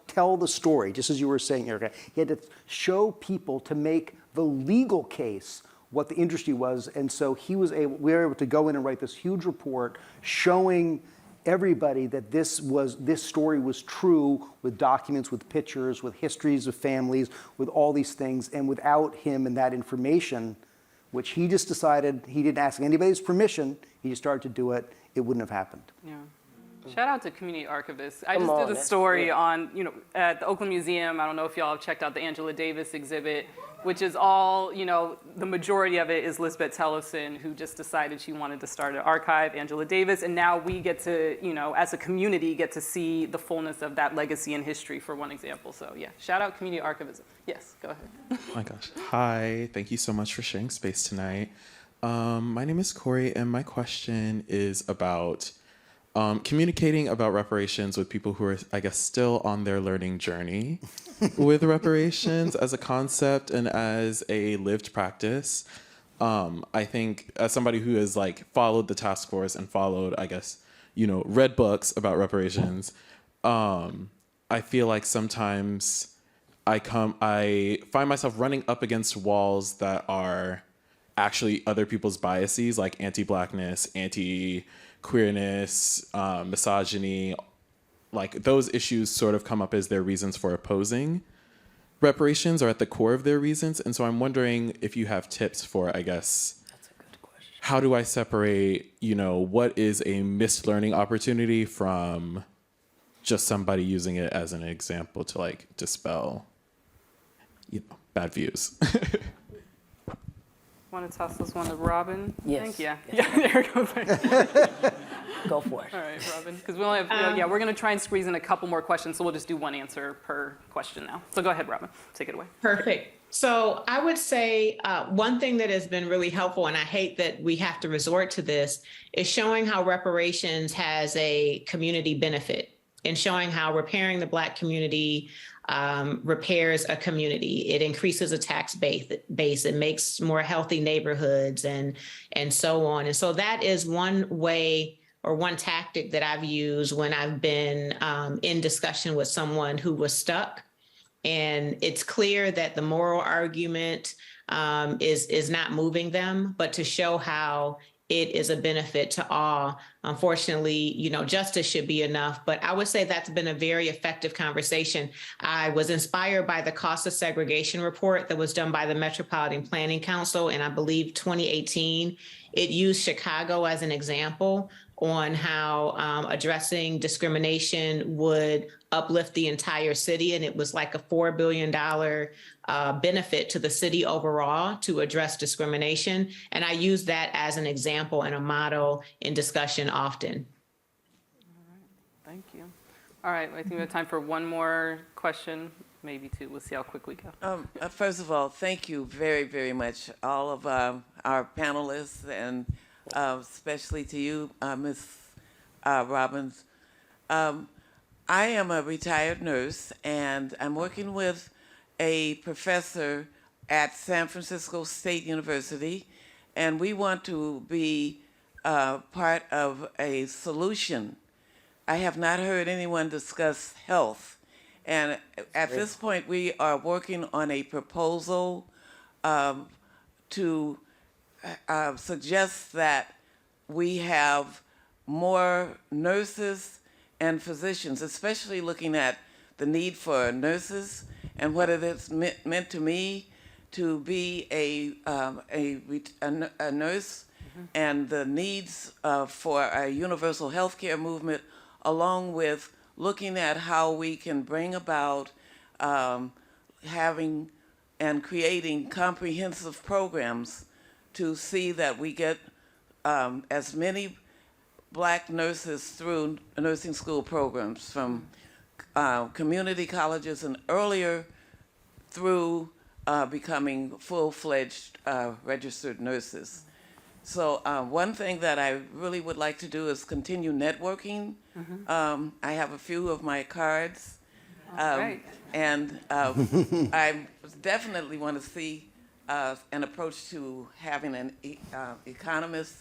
Speaker 9: tell the story, just as you were saying, Erika. He had to show people to make the legal case what the industry was, and so we were able to go in and write this huge report showing everybody that this story was true, with documents, with pictures, with histories of families, with all these things. And without him and that information, which he just decided, he didn't ask anybody's permission, he just started to do it, it wouldn't have happened.
Speaker 2: Yeah. Shout out to community archivists. I just did a story on, at the Oakland Museum. I don't know if y'all have checked out the Angela Davis exhibit, which is all, the majority of it is Lisbeth Tellefson, who just decided she wanted to start an archive, Angela Davis, and now we get to, as a community, get to see the fullness of that legacy and history, for one example. So yeah, shout out community archivism. Yes, go ahead.
Speaker 13: Oh my gosh. Hi, thank you so much for sharing space tonight. My name is Corey, and my question is about communicating about reparations with people who are, I guess, still on their learning journey with reparations as a concept and as a lived practice. I think as somebody who has followed the task force and followed, I guess, read books about reparations, I feel like sometimes I find myself running up against walls that are actually other people's biases, like anti-Blackness, anti-queerness, misogyny. Those issues sort of come up as their reasons for opposing reparations, or at the core of their reasons. And so I'm wondering if you have tips for, I guess, that's a good question. How do I separate, what is a missed learning opportunity from just somebody using it as an example to dispel, bad views.
Speaker 2: Want to toss this one to Robin?
Speaker 8: Yes.
Speaker 2: Yeah, there it goes.
Speaker 8: Go for it.
Speaker 2: All right, Robin, because we only have, we're going to try and squeeze in a couple more questions, so we'll just do one answer per question now. So go ahead, Robin, take it away.
Speaker 20: Perfect. So I would say one thing that has been really helpful, and I hate that we have to resort to this, is showing how reparations has a community benefit, and showing how repairing the Black community repairs a community. It increases a tax base. It makes more healthy neighborhoods and so on. And so that is one way or one tactic that I've used when I've been in discussion with someone who was stuck. And it's clear that the moral argument is not moving them, but to show how it is a benefit to all. Unfortunately, justice should be enough, but I would say that's been a very effective conversation. I was inspired by the cost of segregation report that was done by the Metropolitan Planning Council in, I believe, 2018. It used Chicago as an example on how addressing discrimination would uplift the entire city. And it was like a $4 billion benefit to the city overall to address discrimination. And I use that as an example and a model in discussion often.
Speaker 2: All right, thank you. All right, I think we have time for one more question, maybe two. We'll see how quick we go.
Speaker 14: First of all, thank you very, very much, all of our panelists, and especially to you, Ms. Robbins. I am a retired nurse, and I'm working with a professor at San Francisco State University, and we want to be part of a solution. I have not heard anyone discuss health, and at this point we are working on a proposal to suggest that we have more nurses and physicians, especially looking at the need for nurses and what it has meant to me to be a nurse, and the needs for a universal health care movement, along with looking at how we can bring about having and creating comprehensive programs to see that we get as many Black nurses through nursing school programs from community colleges and earlier through becoming full-fledged registered nurses. So one thing that I really would like to do is continue networking. I have a few of my cards.
Speaker 2: Right.
Speaker 14: And I definitely want to see an approach to having an economist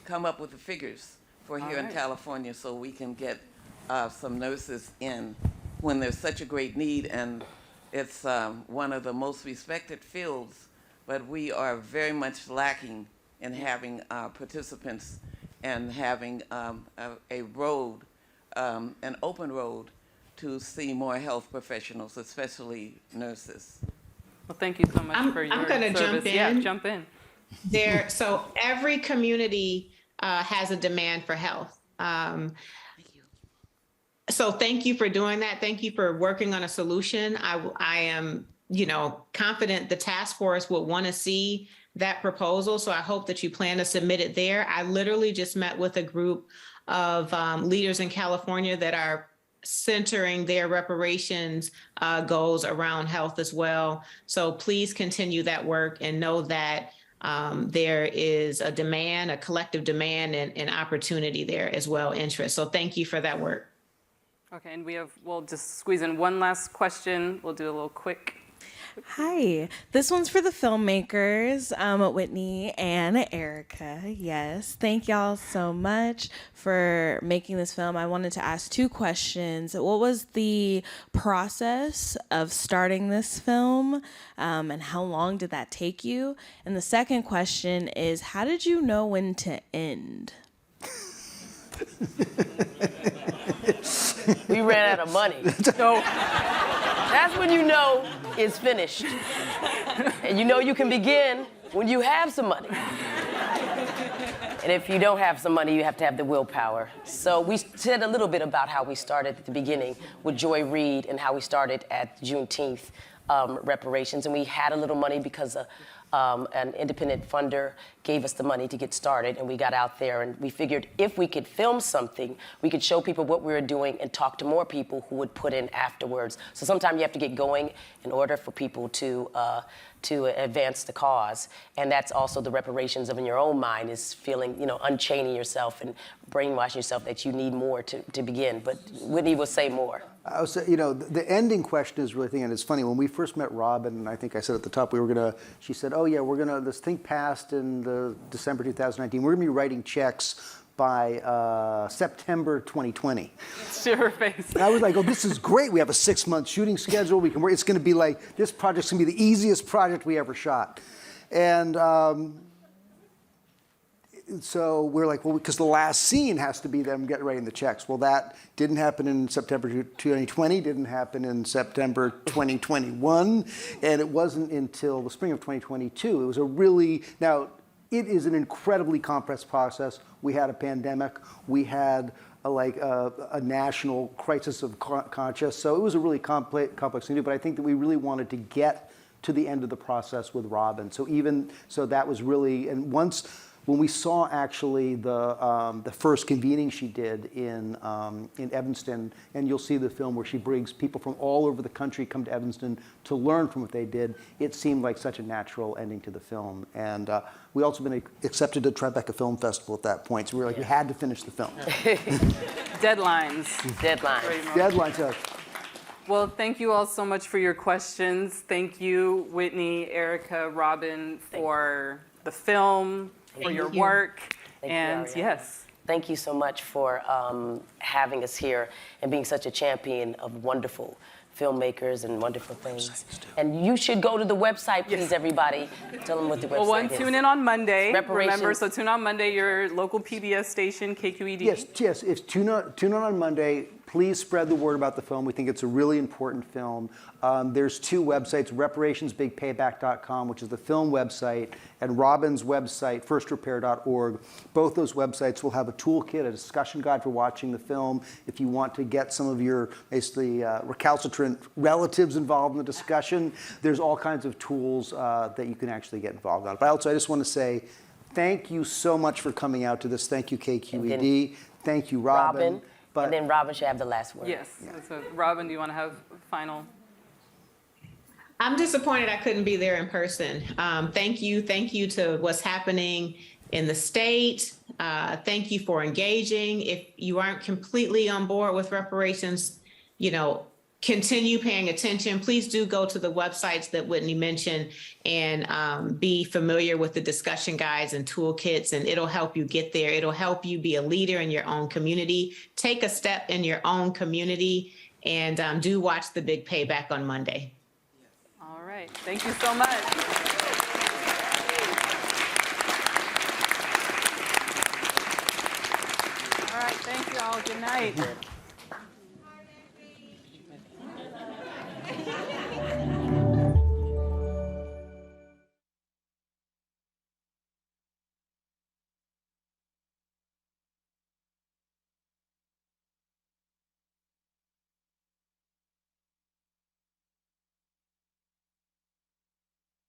Speaker 14: come up with the figures for here in California so we can get some nurses in when there's such a great need, and it's one of the most respected fields, but we are very much lacking in having participants and having a road, an open road to see more health professionals, especially nurses.
Speaker 2: Well, thank you so much for your
Speaker 20: I'm going to jump in.
Speaker 2: Yeah, jump in.
Speaker 20: So every community has a demand for health. So thank you for doing that. Thank you for working on a solution. I am, confident the task force will want to see that proposal. So I hope that you plan to submit it there. I literally just met with a group of leaders in California that are centering their reparations goals around health as well. So please continue that work and know that there is a demand, a collective demand and opportunity there as well, interest. So thank you for that work.
Speaker 2: Okay, and we'll just squeeze in one last question. We'll do a little quick.
Speaker 3: Hi, this one's for the filmmakers, Whitney and Erika. Yes, thank y'all so much for making this film. I wanted to ask two questions. What was the process of starting this film, and how long did that take you? And the second question is, how did you know when to end?
Speaker 8: We ran out of money. So that's when you know it's finished. And you know you can begin when you have some money. And if you don't have some money, you have to have the willpower. So we said a little bit about how we started at the beginning with Joy Reid and how we started at Juneteenth reparations. And we had a little money because an independent funder gave us the money to get started, and we got out there and we figured if we could film something, we could show people what we were doing and talk to more people who would put in afterwards. So sometimes you have to get going in order for people to advance the cause. And that's also the reparations of in your own mind is feeling, unchaining yourself and brainwashing yourself that you need more to begin. But Whitney will say more.
Speaker 9: I was, the ending question is really thing, and it's funny, when we first met Robin, and I think I said at the top, she said, oh yeah, this thing passed in December 2019, we're gonna be writing checks by September 2020.
Speaker 2: See her face.
Speaker 9: And I was like, oh, this is great. We have a 6-month shooting schedule. We can work. It's going to be like, this project's going to be the easiest project we ever shot. And so we're like, well, because the last scene has to be them getting writing the checks. Well, that didn't happen in September 2020, didn't happen in September 2021, and it wasn't until the spring of 2022. It was it is an incredibly compressed process. We had a pandemic. We had a national crisis of conscience. So it was a really complex thing to do, but I think that we really wanted to get to the end of the process with Robin. So that was really, and when we saw actually the first convening she did in Evanston, and you'll see the film where she brings people from all over the country come to Evanston to learn from what they did, it seemed like such a natural ending to the film. And we also been accepted to Tribeca Film Festival at that point, so we were like, we had to finish the film.
Speaker 2: Deadlines.
Speaker 9: Deadlines.
Speaker 2: Well, thank you all so much for your questions. Thank you, Whitney, Erika, Robin, for the film, for your work.
Speaker 8: Thank you, yes. Thank you so much for having us here and being such a champion of wonderful filmmakers and wonderful things. And you should go to the website, please, everybody. Tell them what the website is.
Speaker 2: Tune in on Monday.
Speaker 8: Reparations.
Speaker 2: Remember, so tune on Monday, your local PBS station, KQED.
Speaker 9: Yes. If tune in on Monday. Please spread the word about the film. We think it's a really important film. There's two websites, reparationsbigpayback.com, which is the film website, and Robin's website, FirstRepair.org. Both those websites will have a toolkit, a discussion guide for watching the film. If you want to get some of your basically recalcitrant relatives involved in the discussion, there's all kinds of tools that you can actually get involved on. But also, I just want to say thank you so much for coming out to this. Thank you, KQED. Thank you, Robin.
Speaker 8: And then Robin should have the last word.
Speaker 2: Yes. Yeah. So, Robin, do you want to have final?
Speaker 20: I'm disappointed I couldn't be there in person. Thank you to what's happening in the state. Thank you for engaging. If you aren't completely on board with reparations, continue paying attention. Please do go to the websites that Whitney mentioned and be familiar with the discussion guides and toolkits, and it'll help you get there. It'll help you be a leader in your own community. Take a step in your own community, and do watch the Big Payback on Monday.
Speaker 2: All right. Thank you so much. All right. Thank you all. Good night.